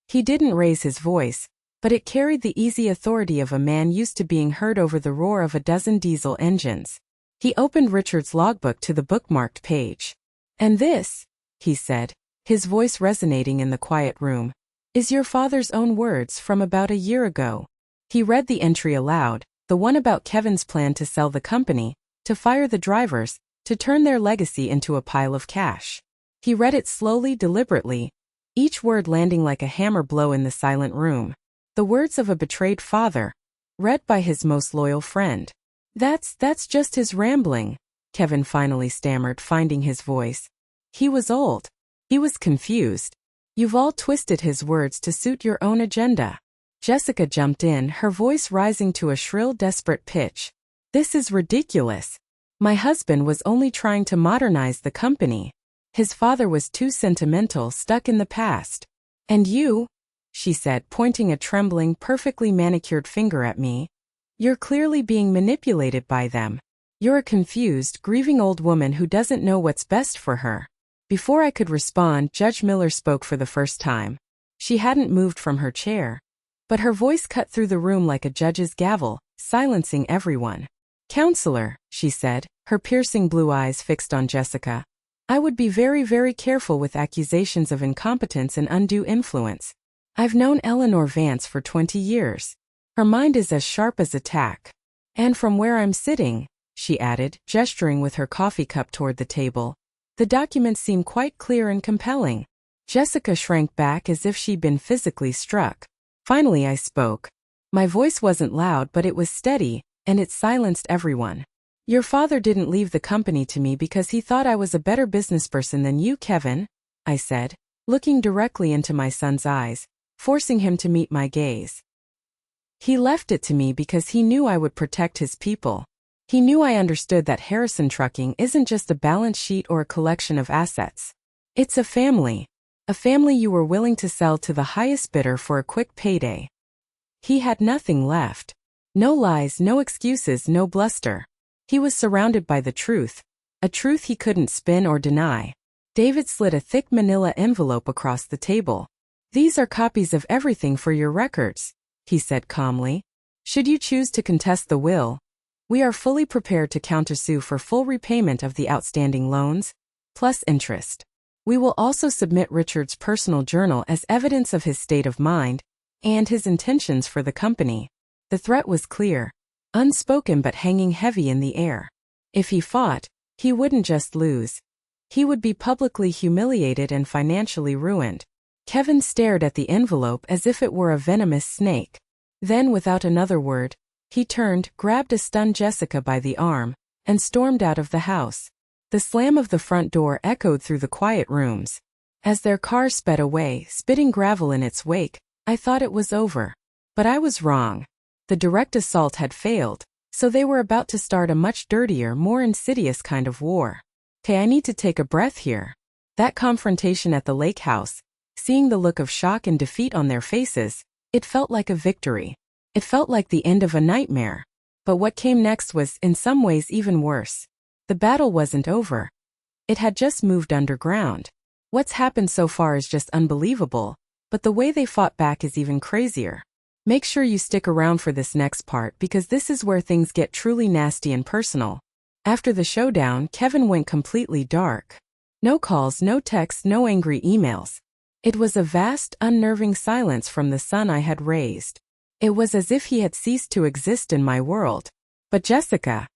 Speaker 1: He didn't raise his voice, but it carried the easy authority of a man used to being heard over the roar of a dozen diesel engines. He opened Richard's logbook to the bookmarked page. "And this," he said, his voice resonating in the quiet room, "is your father's own words from about a year ago." He read the entry aloud, the one about Kevin's plan to sell the company, to fire the drivers, to turn their legacy into a pile of cash. He read it slowly, deliberately, each word landing like a hammer blow in the silent room. The words of a betrayed father, read by his most loyal friend. That's just his rambling," Kevin finally stammered, finding his voice. He was old. He was confused. You've all twisted his words to suit your own agenda. Jessica jumped in, her voice rising to a shrill, desperate pitch. This is ridiculous. My husband was only trying to modernize the company. His father was too sentimental, stuck in the past. And you? She said, pointing a trembling, perfectly manicured finger at me. You're clearly being manipulated by them. You're a confused, grieving old woman who doesn't know what's best for her. Before I could respond, Judge Miller spoke for the first time. She hadn't moved from her chair, but her voice cut through the room like a judge's gavel, silencing everyone. Counselor, she said, her piercing blue eyes fixed on Jessica. I would be very, very careful with accusations of incompetence and undue influence. I've known Eleanor Vance for 20 years. Her mind is as sharp as a tack. And from where I'm sitting, she added, gesturing with her coffee cup toward the table, the documents seem quite clear and compelling. Jessica shrank back as if she'd been physically struck. Finally I spoke. My voice wasn't loud, but it was steady, and it silenced everyone. Your father didn't leave the company to me because he thought I was a better businessperson than you, Kevin, I said, looking directly into my son's eyes, forcing him to meet my gaze. He left it to me because he knew I would protect his people. He knew I understood that Harrison Trucking isn't just a balance sheet or a collection of assets. It's a family. A family you were willing to sell to the highest bidder for a quick payday. He had nothing left. No lies, no excuses, no bluster. He was surrounded by the truth, a truth he couldn't spin or deny. David slid a thick manila envelope across the table. These are copies of everything for your records, he said calmly. Should you choose to contest the will, we are fully prepared to countersue for full repayment of the outstanding loans, plus interest. We will also submit Richard's personal journal as evidence of his state of mind and his intentions for the company. The threat was clear, unspoken but hanging heavy in the air. If he fought, he wouldn't just lose. He would be publicly humiliated and financially ruined. Kevin stared at the envelope as if it were a venomous snake. Then, without another word, he turned, grabbed a stunned Jessica by the arm, and stormed out of the house. The slam of the front door echoed through the quiet rooms. As their car sped away, spitting gravel in its wake, I thought it was over. But I was wrong. The direct assault had failed, so they were about to start a much dirtier, more insidious kind of war. Okay, I need to take a breath here. That confrontation at the lake house, seeing the look of shock and defeat on their faces, it felt like a victory. It felt like the end of a nightmare. But what came next was, in some ways, even worse. The battle wasn't over. It had just moved underground. What's happened so far is just unbelievable, but the way they fought back is even crazier. Make sure you stick around for this next part because this is where things get truly nasty and personal. After the showdown, Kevin went completely dark. No calls, no texts, no angry emails. It was a vast, unnerving silence from the son I had raised. It was as if he had ceased to exist in my world. But Jessica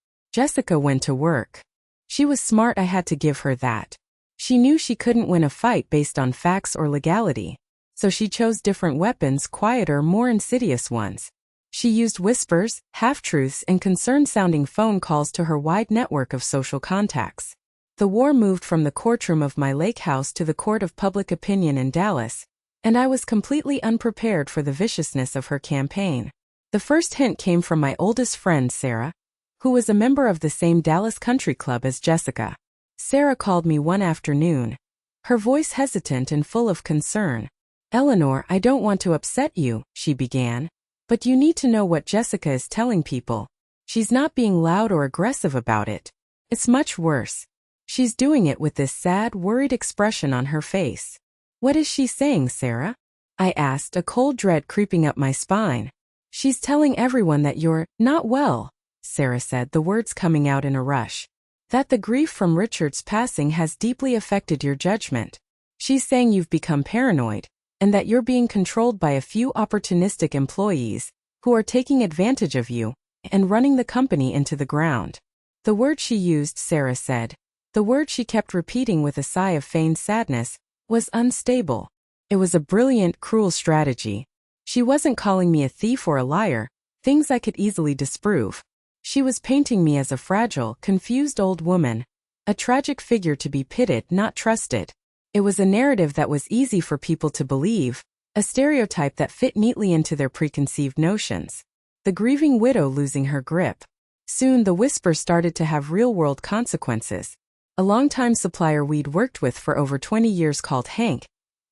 Speaker 1: went to work. She was smart, I had to give her that. She knew she couldn't win a fight based on facts or legality. So she chose different weapons, quieter, more insidious ones. She used whispers, half-truths, and concerned-sounding phone calls to her wide network of social contacts. The war moved from the courtroom of my lake house to the court of public opinion in Dallas, and I was completely unprepared for the viciousness of her campaign. The first hint came from my oldest friend, Sarah, who was a member of the same Dallas country club as Jessica. Sarah called me one afternoon, her voice hesitant and full of concern. Eleanor, I don't want to upset you, she began, but you need to know what Jessica is telling people. She's not being loud or aggressive about it. It's much worse. She's doing it with this sad, worried expression on her face. What is she saying, Sarah? I asked, a cold dread creeping up my spine. She's telling everyone that you're not well, Sarah said, the words coming out in a rush. That the grief from Richard's passing has deeply affected your judgment. She's saying you've become paranoid, and that you're being controlled by a few opportunistic employees who are taking advantage of you and running the company into the ground. The word she used, Sarah said, the word she kept repeating with a sigh of feigned sadness, was unstable. It was a brilliant, cruel strategy. She wasn't calling me a thief or a liar, things I could easily disprove. She was painting me as a fragile, confused old woman, a tragic figure to be pitied, not trusted. It was a narrative that was easy for people to believe, a stereotype that fit neatly into their preconceived notions. The grieving widow losing her grip. Soon the whisper started to have real-world consequences. A longtime supplier we'd worked with for over 20 years called Hank,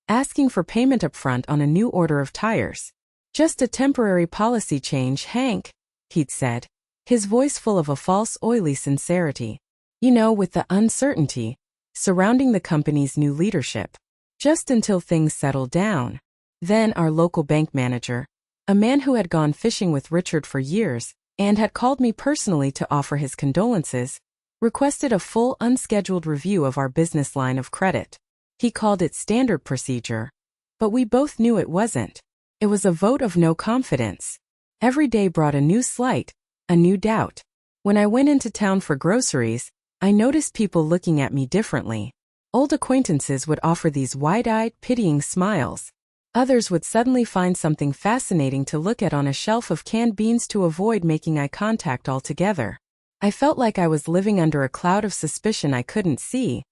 Speaker 1: asking for payment upfront on a new order of tires. "Just a temporary policy change, Hank," he'd said, his voice full of a false, oily sincerity. You know, with the uncertainty surrounding the company's new leadership. Just until things settled down. Then our local bank manager, a man who had gone fishing with Richard for years and had called me personally to offer his condolences, requested a full unscheduled review of our business line of credit. He called it standard procedure, but we both knew it wasn't. It was a vote of no confidence. Every day brought a new slight, a new doubt. When I went into town for groceries, I noticed people looking at me differently. Old acquaintances would offer these wide-eyed, pitying smiles. Others would suddenly find something fascinating to look at on a shelf of canned beans to avoid making eye contact altogether. I felt like I was living under a cloud of suspicion I couldn't see,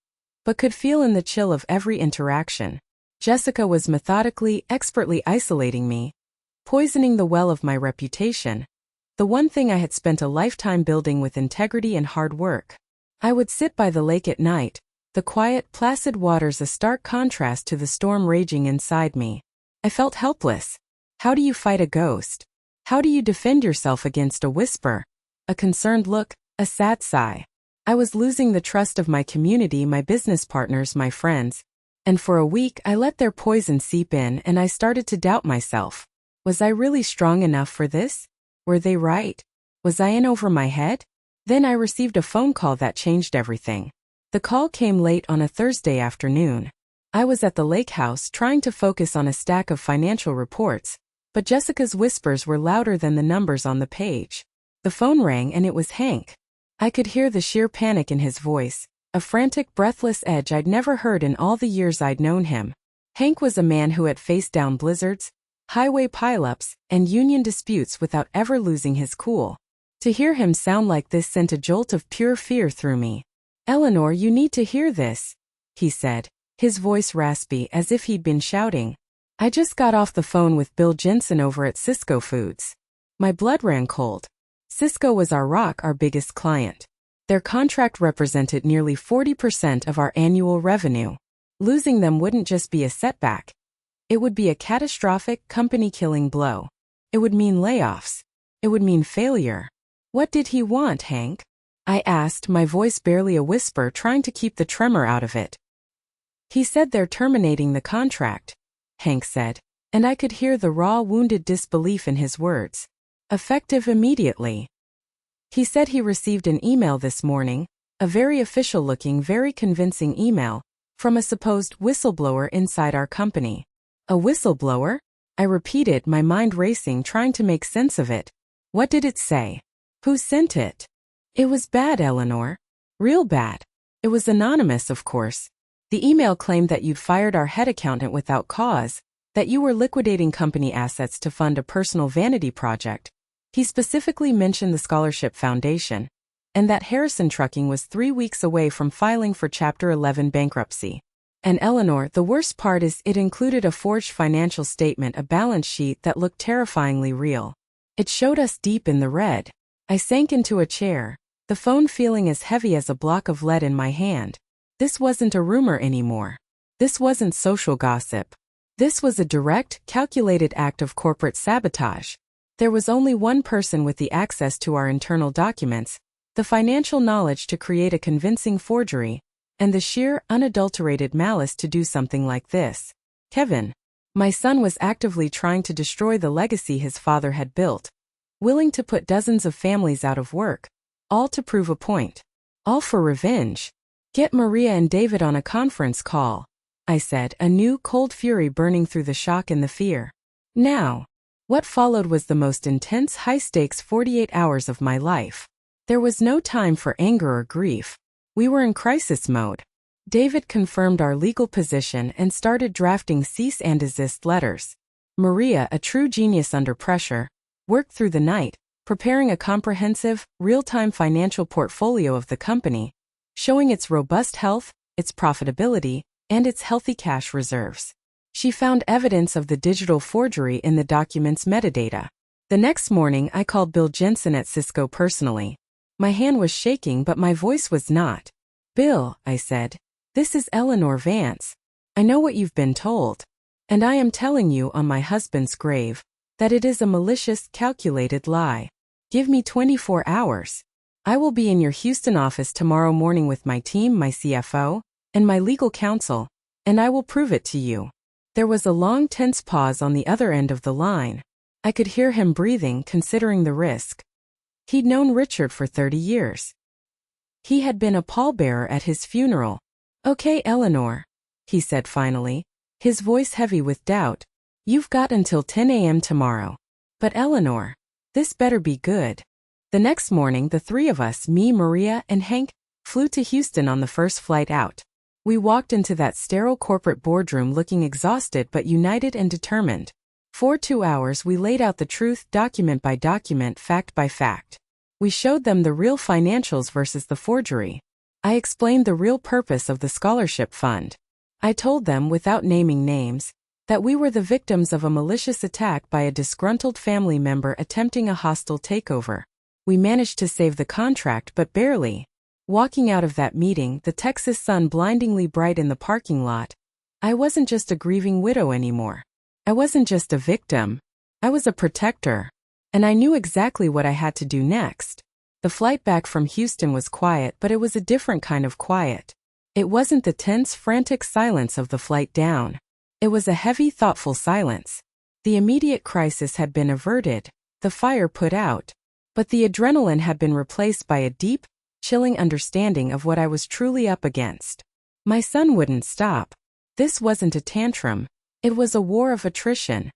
Speaker 1: but could feel in the chill of every interaction. Jessica was methodically, expertly isolating me, poisoning the well of my reputation, the one thing I had spent a lifetime building with integrity and hard work. I would sit by the lake at night, the quiet, placid waters a stark contrast to the storm raging inside me. I felt helpless. How do you fight a ghost? How do you defend yourself against a whisper, a concerned look, a sad sigh? I was losing the trust of my community, my business partners, my friends, and for a week I let their poison seep in and I started to doubt myself. Was I really strong enough for this? Were they right? Was I in over my head? Then I received a phone call that changed everything. The call came late on a Thursday afternoon. I was at the lake house trying to focus on a stack of financial reports, but Jessica's whispers were louder than the numbers on the page. The phone rang and it was Hank. I could hear the sheer panic in his voice, a frantic, breathless edge I'd never heard in all the years I'd known him. Hank was a man who had faced down blizzards, highway pileups, and union disputes without ever losing his cool. To hear him sound like this sent a jolt of pure fear through me. "Eleanor, you need to hear this," he said, his voice raspy as if he'd been shouting. "I just got off the phone with Bill Jensen over at Cisco Foods." My blood ran cold. Cisco was our biggest client. Their contract represented nearly 40% of our annual revenue. Losing them wouldn't just be a setback. It would be a catastrophic, company-killing blow. It would mean layoffs. It would mean failure. "What did he want, Hank?" I asked, my voice barely a whisper, trying to keep the tremor out of it. "He said they're terminating the contract," Hank said, and I could hear the raw, wounded disbelief in his words. "Effective immediately." He said he received an email this morning, a very official-looking, very convincing email, from a supposed whistleblower inside our company. "A whistleblower?" I repeated, my mind racing, trying to make sense of it. "What did it say? Who sent it?" "It was bad, Eleanor. Real bad. It was anonymous, of course. The email claimed that you'd fired our head accountant without cause, that you were liquidating company assets to fund a personal vanity project. He specifically mentioned the Scholarship Foundation, and that Harrison Trucking was 3 weeks away from filing for Chapter 11 bankruptcy. And Eleanor, the worst part is it included a forged financial statement, a balance sheet that looked terrifyingly real. It showed us deep in the red." I sank into a chair, the phone feeling as heavy as a block of lead in my hand. This wasn't a rumor anymore. This wasn't social gossip. This was a direct, calculated act of corporate sabotage. There was only one person with the access to our internal documents, the financial knowledge to create a convincing forgery, and the sheer, unadulterated malice to do something like this. Kevin. My son was actively trying to destroy the legacy his father had built, willing to put dozens of families out of work, all to prove a point. All for revenge. "Get Maria and David on a conference call," I said, a new, cold fury burning through the shock and the fear. Now. What followed was the most intense, high-stakes 48 hours of my life. There was no time for anger or grief. We were in crisis mode. David confirmed our legal position and started drafting cease and desist letters. Maria, a true genius under pressure, worked through the night, preparing a comprehensive, real-time financial portfolio of the company, showing its robust health, its profitability, and its healthy cash reserves. She found evidence of the digital forgery in the document's metadata. The next morning, I called Bill Jensen at Cisco personally. My hand was shaking, but my voice was not. "Bill," I said, "this is Eleanor Vance. I know what you've been told. And I am telling you on my husband's grave that it is a malicious, calculated lie. Give me 24 hours. I will be in your Houston office tomorrow morning with my team, my CFO, and my legal counsel, and I will prove it to you." There was a long, tense pause on the other end of the line. I could hear him breathing, considering the risk. He'd known Richard for 30 years. He had been a pallbearer at his funeral. "Okay, Eleanor," he said finally, his voice heavy with doubt. "You've got until 10 a.m. tomorrow. But Eleanor, this better be good." The next morning, the three of us, me, Maria, and Hank, flew to Houston on the first flight out. We walked into that sterile corporate boardroom looking exhausted but united and determined. For 2 hours we laid out the truth, document by document, fact by fact. We showed them the real financials versus the forgery. I explained the real purpose of the scholarship fund. I told them, without naming names, that we were the victims of a malicious attack by a disgruntled family member attempting a hostile takeover. We managed to save the contract, but barely. Walking out of that meeting, the Texas sun blindingly bright in the parking lot, I wasn't just a grieving widow anymore. I wasn't just a victim. I was a protector. And I knew exactly what I had to do next. The flight back from Houston was quiet, but it was a different kind of quiet. It wasn't the tense, frantic silence of the flight down. It was a heavy, thoughtful silence. The immediate crisis had been averted, the fire put out, but the adrenaline had been replaced by a deep, chilling understanding of what I was truly up against. My son wouldn't stop. This wasn't a tantrum. It was a war of attrition.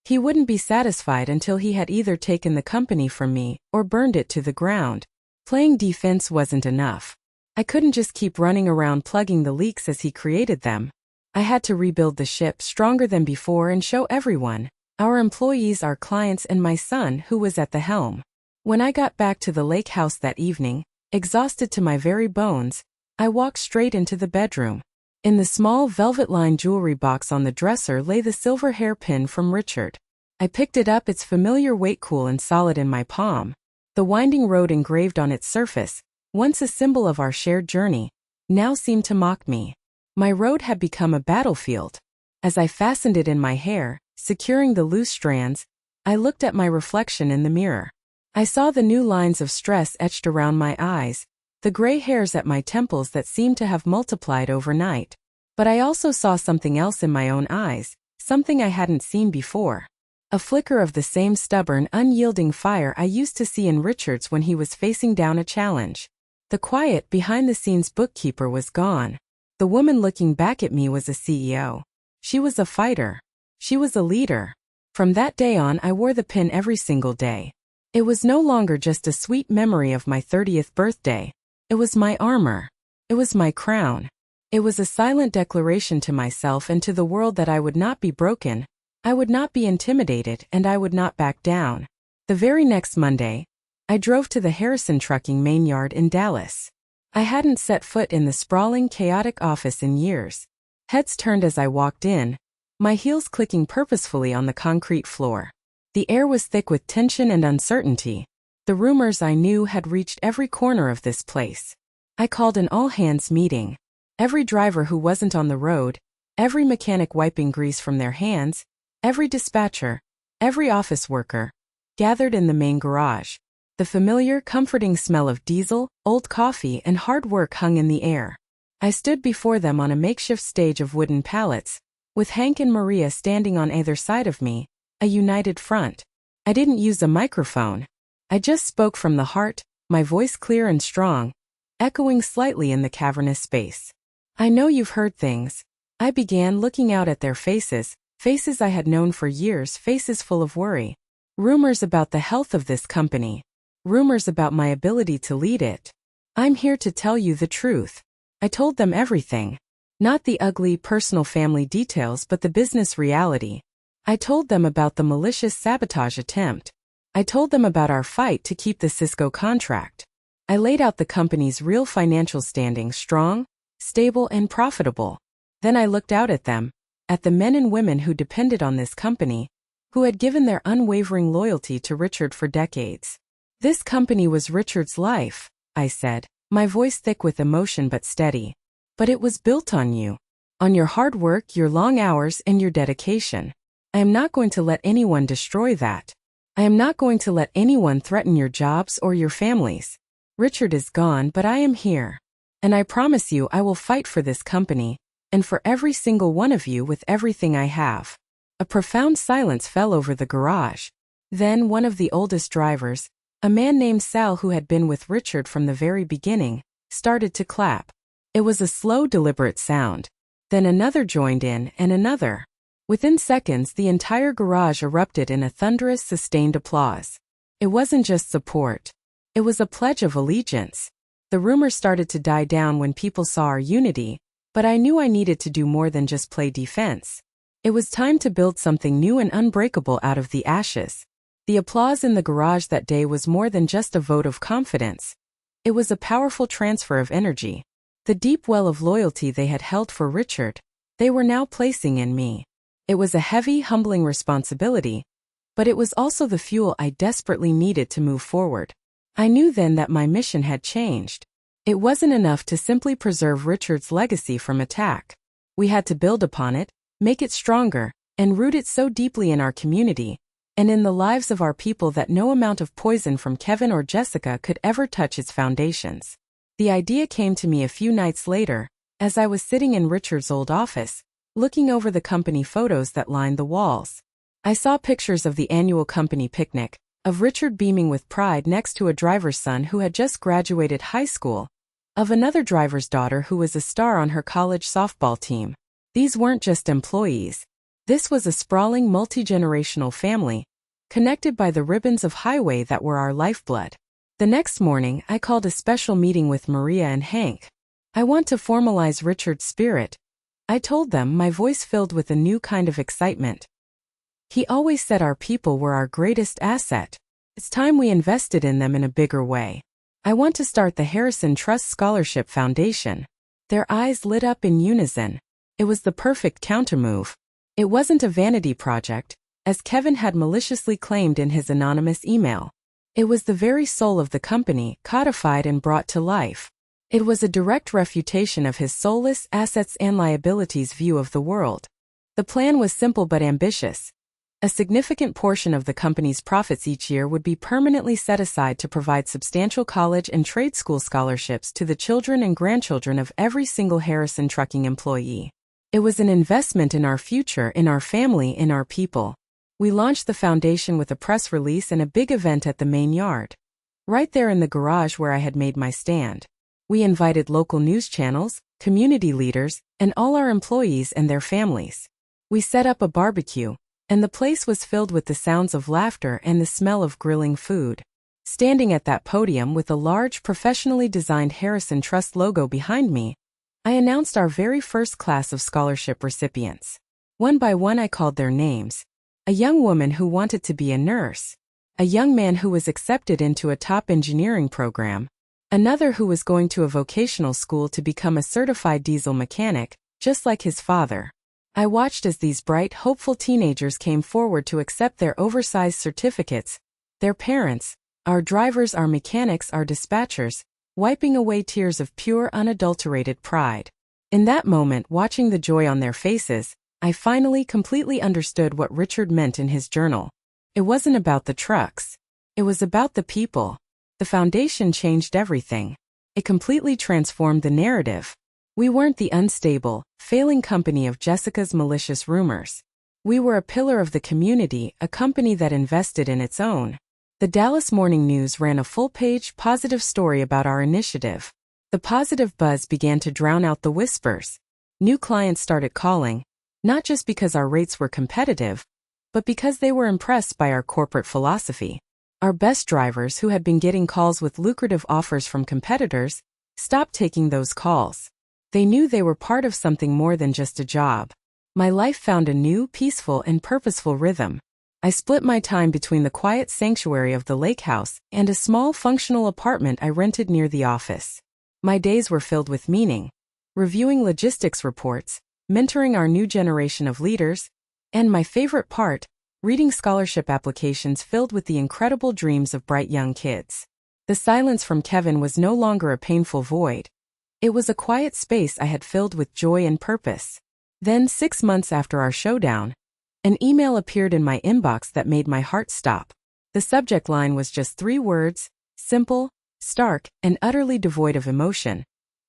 Speaker 1: He wouldn't be satisfied until he had either taken the company from me or burned it to the ground. Playing defense wasn't enough. I couldn't just keep running around plugging the leaks as he created them. I had to rebuild the ship stronger than before and show everyone, our employees, our clients, and my son, who was at the helm. When I got back to the lake house that evening, exhausted to my very bones, I walked straight into the bedroom. In the small velvet-lined jewelry box on the dresser lay the silver hairpin from Richard. I picked it up, its familiar weight cool and solid in my palm. The winding road engraved on its surface, once a symbol of our shared journey, now seemed to mock me. My road had become a battlefield. As I fastened it in my hair, securing the loose strands, I looked at my reflection in the mirror. I saw the new lines of stress etched around my eyes, the gray hairs at my temples that seemed to have multiplied overnight. But I also saw something else in my own eyes, something I hadn't seen before. A flicker of the same stubborn, unyielding fire I used to see in Richard's when he was facing down a challenge. The quiet, behind-the-scenes bookkeeper was gone. The woman looking back at me was a CEO. She was a fighter. She was a leader. From that day on, I wore the pin every single day. It was no longer just a sweet memory of my 30th birthday. It was my armor. It was my crown. It was a silent declaration to myself and to the world that I would not be broken, I would not be intimidated, and I would not back down. The very next Monday, I drove to the Harrison Trucking main yard in Dallas. I hadn't set foot in the sprawling, chaotic office in years. Heads turned as I walked in, my heels clicking purposefully on the concrete floor. The air was thick with tension and uncertainty. The rumors I knew had reached every corner of this place. I called an all-hands meeting. Every driver who wasn't on the road, every mechanic wiping grease from their hands, every dispatcher, every office worker, gathered in the main garage. The familiar, comforting smell of diesel, old coffee, and hard work hung in the air. I stood before them on a makeshift stage of wooden pallets, with Hank and Maria standing on either side of me, a united front. I didn't use a microphone. I just spoke from the heart, my voice clear and strong, echoing slightly in the cavernous space. I know you've heard things. I began, looking out at their faces, faces I had known for years, faces full of worry. Rumors about the health of this company. Rumors about my ability to lead it. I'm here to tell you the truth. I told them everything. Not the ugly, personal family details, but the business reality. I told them about the malicious sabotage attempt. I told them about our fight to keep the Cisco contract. I laid out the company's real financial standing, strong, stable, and profitable. Then I looked out at them, at the men and women who depended on this company, who had given their unwavering loyalty to Richard for decades. This company was Richard's life, I said, my voice thick with emotion but steady. But it was built on you. On your hard work, your long hours, and your dedication. I am not going to let anyone destroy that. I am not going to let anyone threaten your jobs or your families. Richard is gone, but I am here. And I promise you I will fight for this company, and for every single one of you with everything I have. A profound silence fell over the garage. Then one of the oldest drivers, a man named Sal who had been with Richard from the very beginning, started to clap. It was a slow, deliberate sound. Then another joined in, and another. Within seconds, the entire garage erupted in a thunderous, sustained applause. It wasn't just support. It was a pledge of allegiance. The rumors started to die down when people saw our unity, but I knew I needed to do more than just play defense. It was time to build something new and unbreakable out of the ashes. The applause in the garage that day was more than just a vote of confidence. It was a powerful transfer of energy. The deep well of loyalty they had held for Richard, they were now placing in me. It was a heavy, humbling responsibility, but it was also the fuel I desperately needed to move forward. I knew then that my mission had changed. It wasn't enough to simply preserve Richard's legacy from attack. We had to build upon it, make it stronger, and root it so deeply in our community, and in the lives of our people that no amount of poison from Kevin or Jessica could ever touch its foundations. The idea came to me a few nights later, as I was sitting in Richard's old office, looking over the company photos that lined the walls. I saw pictures of the annual company picnic, of Richard beaming with pride next to a driver's son who had just graduated high school, of another driver's daughter who was a star on her college softball team. These weren't just employees. This was a sprawling multi-generational family, connected by the ribbons of highway that were our lifeblood. The next morning, I called a special meeting with Maria and Hank. I want to formalize Richard's spirit, I told them, my voice filled with a new kind of excitement. He always said our people were our greatest asset. It's time we invested in them in a bigger way. I want to start the Harrison Trust Scholarship Foundation. Their eyes lit up in unison. It was the perfect countermove. It wasn't a vanity project, as Kevin had maliciously claimed in his anonymous email. It was the very soul of the company, codified and brought to life. It was a direct refutation of his soulless assets and liabilities view of the world. The plan was simple but ambitious. A significant portion of the company's profits each year would be permanently set aside to provide substantial college and trade school scholarships to the children and grandchildren of every single Harrison Trucking employee. It was an investment in our future, in our family, in our people. We launched the foundation with a press release and a big event at the main yard. Right there in the garage where I had made my stand. We invited local news channels, community leaders, and all our employees and their families. We set up a barbecue, and the place was filled with the sounds of laughter and the smell of grilling food. Standing at that podium with a large, professionally designed Harrison Trust logo behind me, I announced our very first class of scholarship recipients. One by one I called their names. A young woman who wanted to be a nurse. A young man who was accepted into a top engineering program. Another who was going to a vocational school to become a certified diesel mechanic, just like his father. I watched as these bright, hopeful teenagers came forward to accept their oversized certificates, their parents, our drivers, our mechanics, our dispatchers, wiping away tears of pure, unadulterated pride. In that moment, watching the joy on their faces, I finally completely understood what Richard meant in his journal. It wasn't about the trucks. It was about the people. The foundation changed everything. It completely transformed the narrative. We weren't the unstable, failing company of Jessica's malicious rumors. We were a pillar of the community, a company that invested in its own. The Dallas Morning News ran a full-page, positive story about our initiative. The positive buzz began to drown out the whispers. New clients started calling, not just because our rates were competitive, but because they were impressed by our corporate philosophy. Our best drivers, who had been getting calls with lucrative offers from competitors, stopped taking those calls. They knew they were part of something more than just a job. My life found a new, peaceful, and purposeful rhythm. I split my time between the quiet sanctuary of the lake house and a small, functional apartment I rented near the office. My days were filled with meaning. Reviewing logistics reports, mentoring our new generation of leaders, and my favorite part, reading scholarship applications filled with the incredible dreams of bright young kids. The silence from Kevin was no longer a painful void. It was a quiet space I had filled with joy and purpose. Then, 6 months after our showdown, an email appeared in my inbox that made my heart stop. The subject line was just 3 words, simple, stark, and utterly devoid of emotion.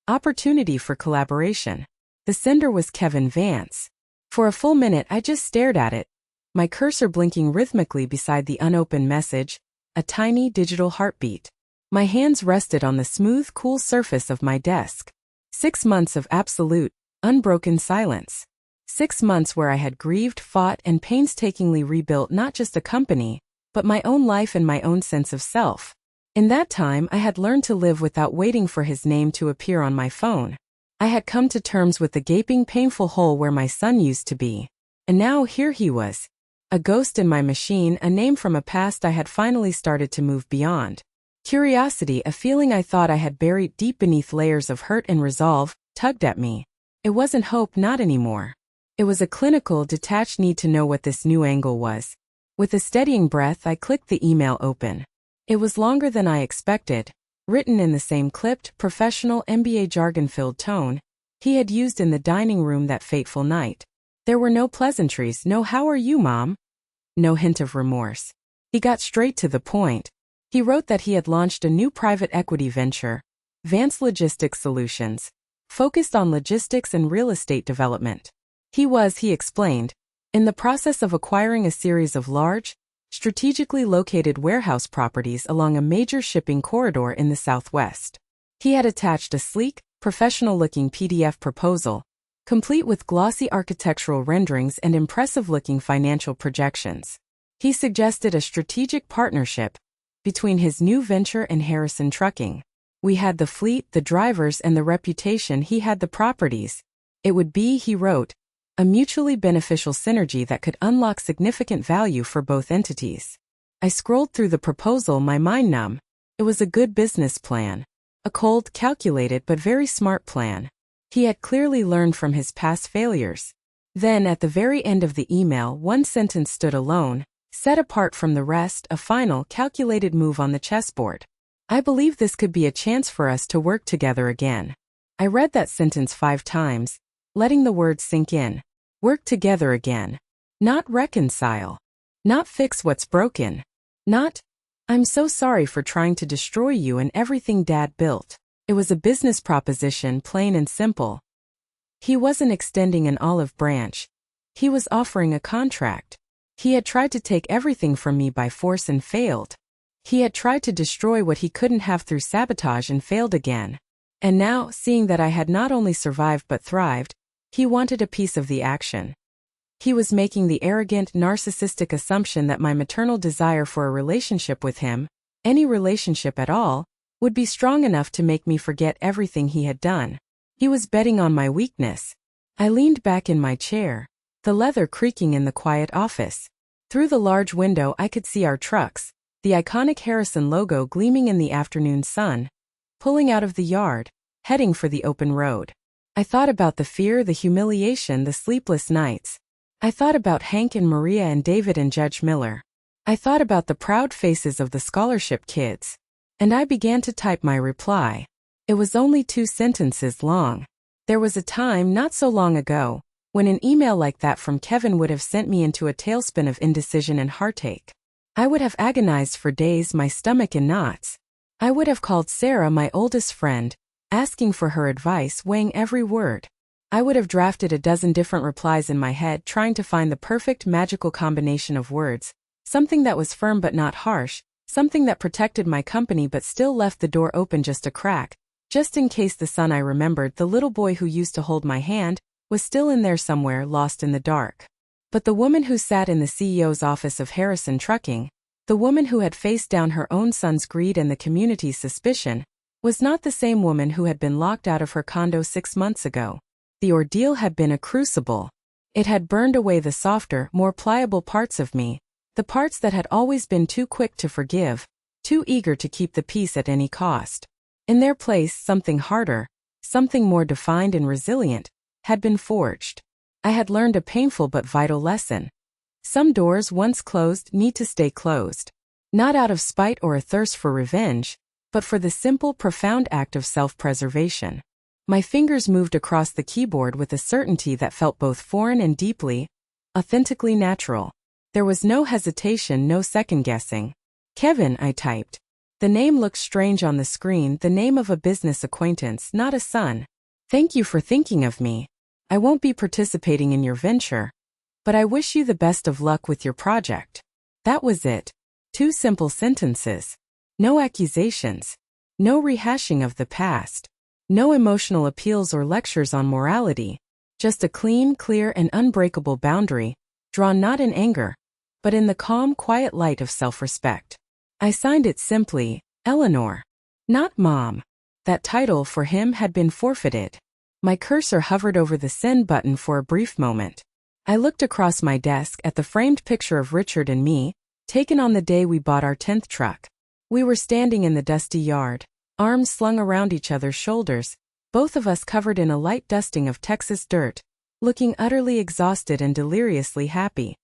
Speaker 1: Opportunity for collaboration. The sender was Kevin Vance. For a full minute I just stared at it, my cursor blinking rhythmically beside the unopened message, a tiny digital heartbeat. My hands rested on the smooth, cool surface of my desk. 6 months of absolute, unbroken silence. 6 months where I had grieved, fought, and painstakingly rebuilt not just a company, but my own life and my own sense of self. In that time, I had learned to live without waiting for his name to appear on my phone. I had come to terms with the gaping, painful hole where my son used to be. And now here he was. A ghost in my machine, a name from a past I had finally started to move beyond. Curiosity, a feeling I thought I had buried deep beneath layers of hurt and resolve, tugged at me. It wasn't hope, not anymore. It was a clinical, detached need to know what this new angle was. With a steadying breath, I clicked the email open. It was longer than I expected, written in the same clipped, professional MBA jargon-filled tone he had used in the dining room that fateful night. There were no pleasantries, no "How are you, Mom?" No hint of remorse. He got straight to the point. He wrote that he had launched a new private equity venture, Vance Logistics Solutions, focused on logistics and real estate development. He explained, in the process of acquiring a series of large, strategically located warehouse properties along a major shipping corridor in the Southwest. He had attached a sleek, professional-looking PDF proposal, complete with glossy architectural renderings and impressive-looking financial projections. He suggested a strategic partnership between his new venture and Harrison Trucking. We had the fleet, the drivers, and the reputation. He had the properties. It would be, he wrote, a mutually beneficial synergy that could unlock significant value for both entities. I scrolled through the proposal, my mind numb. It was a good business plan. A cold, calculated but very smart plan. He had clearly learned from his past failures. Then, at the very end of the email, one sentence stood alone, set apart from the rest, a final, calculated move on the chessboard. I believe this could be a chance for us to work together again. I read that sentence 5 times, letting the words sink in. Work together again. Not reconcile. Not fix what's broken. Not, I'm so sorry for trying to destroy you and everything Dad built. It was a business proposition, plain and simple. He wasn't extending an olive branch. He was offering a contract. He had tried to take everything from me by force and failed. He had tried to destroy what he couldn't have through sabotage and failed again. And now, seeing that I had not only survived but thrived, he wanted a piece of the action. He was making the arrogant, narcissistic assumption that my maternal desire for a relationship with him, any relationship at all, would be strong enough to make me forget everything he had done. He was betting on my weakness. I leaned back in my chair, the leather creaking in the quiet office. Through the large window I could see our trucks, the iconic Harrison logo gleaming in the afternoon sun, pulling out of the yard, heading for the open road. I thought about the fear, the humiliation, the sleepless nights. I thought about Hank and Maria and David and Judge Miller. I thought about the proud faces of the scholarship kids. And I began to type my reply. It was only 2 sentences long. There was a time not so long ago when an email like that from Kevin would have sent me into a tailspin of indecision and heartache. I would have agonized for days, my stomach in knots. I would have called Sarah, my oldest friend, asking for her advice, weighing every word. I would have drafted a dozen different replies in my head, trying to find the perfect magical combination of words, something that was firm but not harsh, something that protected my company but still left the door open just a crack, just in case the son I remembered, the little boy who used to hold my hand, was still in there somewhere, lost in the dark. But the woman who sat in the CEO's office of Harrison Trucking, the woman who had faced down her own son's greed and the community's suspicion, was not the same woman who had been locked out of her condo 6 months ago. The ordeal had been a crucible. It had burned away the softer, more pliable parts of me, the parts that had always been too quick to forgive, too eager to keep the peace at any cost. In their place, something harder, something more defined and resilient, had been forged. I had learned a painful but vital lesson. Some doors once closed need to stay closed. Not out of spite or a thirst for revenge, but for the simple, profound act of self-preservation. My fingers moved across the keyboard with a certainty that felt both foreign and deeply, authentically natural. There was no hesitation, no second-guessing. Kevin, I typed. The name looked strange on the screen, the name of a business acquaintance, not a son. Thank you for thinking of me. I won't be participating in your venture, but I wish you the best of luck with your project. That was it. 2 simple sentences. No accusations. No rehashing of the past. No emotional appeals or lectures on morality. Just a clean, clear, and unbreakable boundary, drawn not in anger, but in the calm, quiet light of self-respect. I signed it simply, Eleanor. Not Mom. That title for him had been forfeited. My cursor hovered over the send button for a brief moment. I looked across my desk at the framed picture of Richard and me, taken on the day we bought our 10th truck. We were standing in the dusty yard, arms slung around each other's shoulders, both of us covered in a light dusting of Texas dirt, looking utterly exhausted and deliriously happy.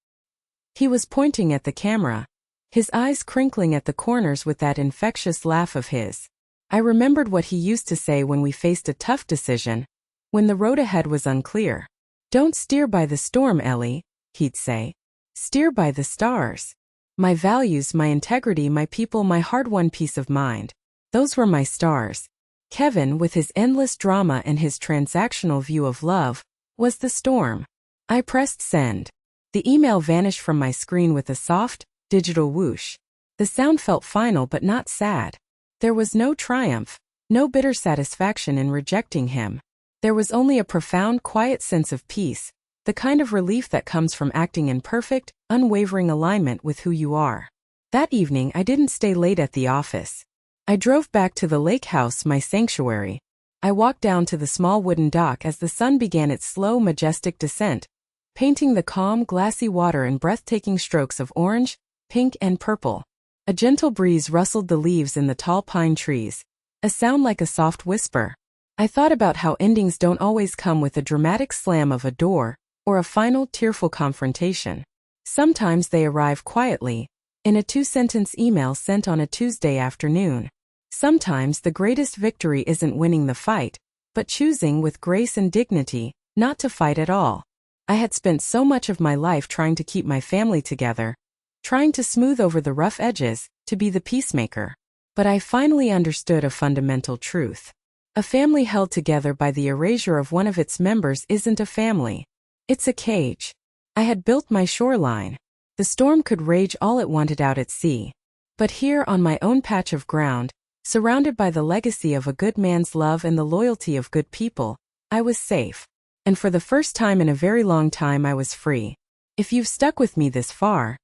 Speaker 1: He was pointing at the camera, his eyes crinkling at the corners with that infectious laugh of his. I remembered what he used to say when we faced a tough decision, when the road ahead was unclear. Don't steer by the storm, Ellie, he'd say. Steer by the stars. My values, my integrity, my people, my hard-won peace of mind. Those were my stars. Kevin, with his endless drama and his transactional view of love, was the storm. I pressed send. The email vanished from my screen with a soft, digital whoosh. The sound felt final but not sad. There was no triumph, no bitter satisfaction in rejecting him. There was only a profound, quiet sense of peace, the kind of relief that comes from acting in perfect, unwavering alignment with who you are. That evening I didn't stay late at the office. I drove back to the lake house, my sanctuary. I walked down to the small wooden dock as the sun began its slow, majestic descent, painting the calm, glassy water in breathtaking strokes of orange, pink, and purple. A gentle breeze rustled the leaves in the tall pine trees, a sound like a soft whisper. I thought about how endings don't always come with a dramatic slam of a door or a final, tearful confrontation. Sometimes they arrive quietly, in a 2-sentence email sent on a Tuesday afternoon. Sometimes the greatest victory isn't winning the fight, but choosing with grace and dignity not to fight at all. I had spent so much of my life trying to keep my family together, trying to smooth over the rough edges, to be the peacemaker. But I finally understood a fundamental truth. A family held together by the erasure of one of its members isn't a family. It's a cage. I had built my shoreline. The storm could rage all it wanted out at sea. But here on my own patch of ground, surrounded by the legacy of a good man's love and the loyalty of good people, I was safe. And for the first time in a very long time I was free. If you've stuck with me this far,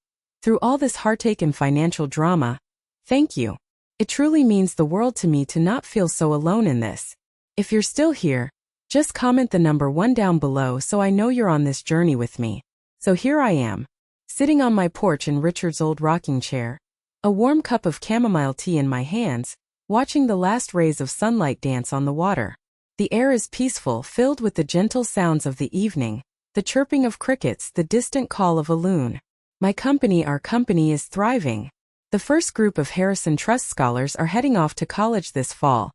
Speaker 1: through all this heartache and financial drama, thank you. It truly means the world to me to not feel so alone in this. If you're still here, just comment the number 1 down below so I know you're on this journey with me. So here I am, sitting on my porch in Richard's old rocking chair, a warm cup of chamomile tea in my hands, watching the last rays of sunlight dance on the water. The air is peaceful, filled with the gentle sounds of the evening, the chirping of crickets, the distant call of a loon. My company, our company, is thriving. The first group of Harrison Trust scholars are heading off to college this fall.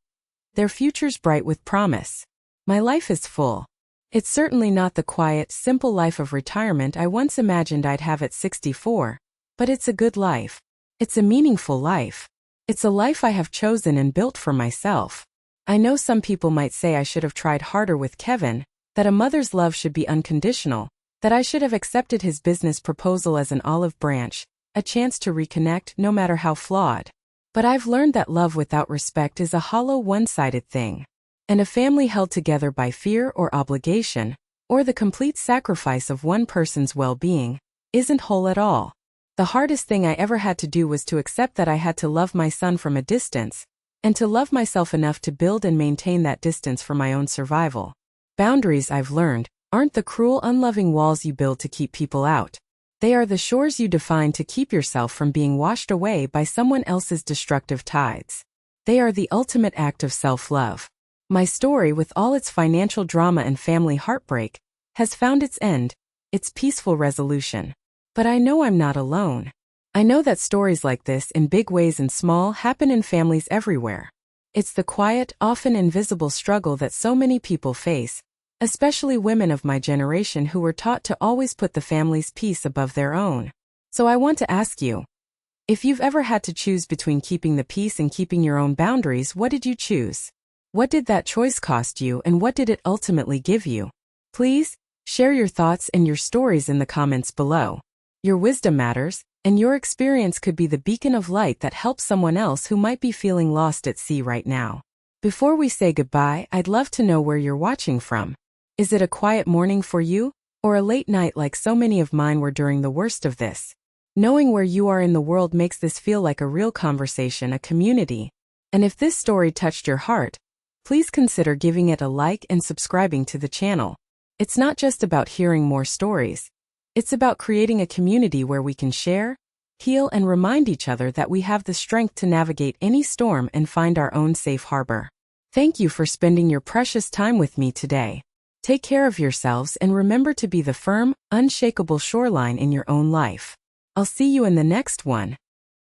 Speaker 1: Their future's bright with promise. My life is full. It's certainly not the quiet, simple life of retirement I once imagined I'd have at 64, but it's a good life. It's a meaningful life. It's a life I have chosen and built for myself. I know some people might say I should have tried harder with Kevin, that a mother's love should be unconditional, that I should have accepted his business proposal as an olive branch, a chance to reconnect no matter how flawed. But I've learned that love without respect is a hollow, one-sided thing. And a family held together by fear or obligation, or the complete sacrifice of one person's well-being, isn't whole at all. The hardest thing I ever had to do was to accept that I had to love my son from a distance, and to love myself enough to build and maintain that distance for my own survival. Boundaries, I've learned, aren't the cruel, unloving walls you build to keep people out. They are the shores you define to keep yourself from being washed away by someone else's destructive tides. They are the ultimate act of self-love. My story, with all its financial drama and family heartbreak, has found its end, its peaceful resolution. But I know I'm not alone. I know that stories like this, in big ways and small, happen in families everywhere. It's the quiet, often invisible struggle that so many people face, especially women of my generation who were taught to always put the family's peace above their own. So I want to ask you, if you've ever had to choose between keeping the peace and keeping your own boundaries, what did you choose? What did that choice cost you, and what did it ultimately give you? Please, share your thoughts and your stories in the comments below. Your wisdom matters, and your experience could be the beacon of light that helps someone else who might be feeling lost at sea right now. Before we say goodbye, I'd love to know where you're watching from. Is it a quiet morning for you, or a late night like so many of mine were during the worst of this? Knowing where you are in the world makes this feel like a real conversation, a community. And if this story touched your heart, please consider giving it a like and subscribing to the channel. It's not just about hearing more stories. It's about creating a community where we can share, heal, and remind each other that we have the strength to navigate any storm and find our own safe harbor. Thank you for spending your precious time with me today. Take care of yourselves and remember to be the firm, unshakable shoreline in your own life. I'll see you in the next one.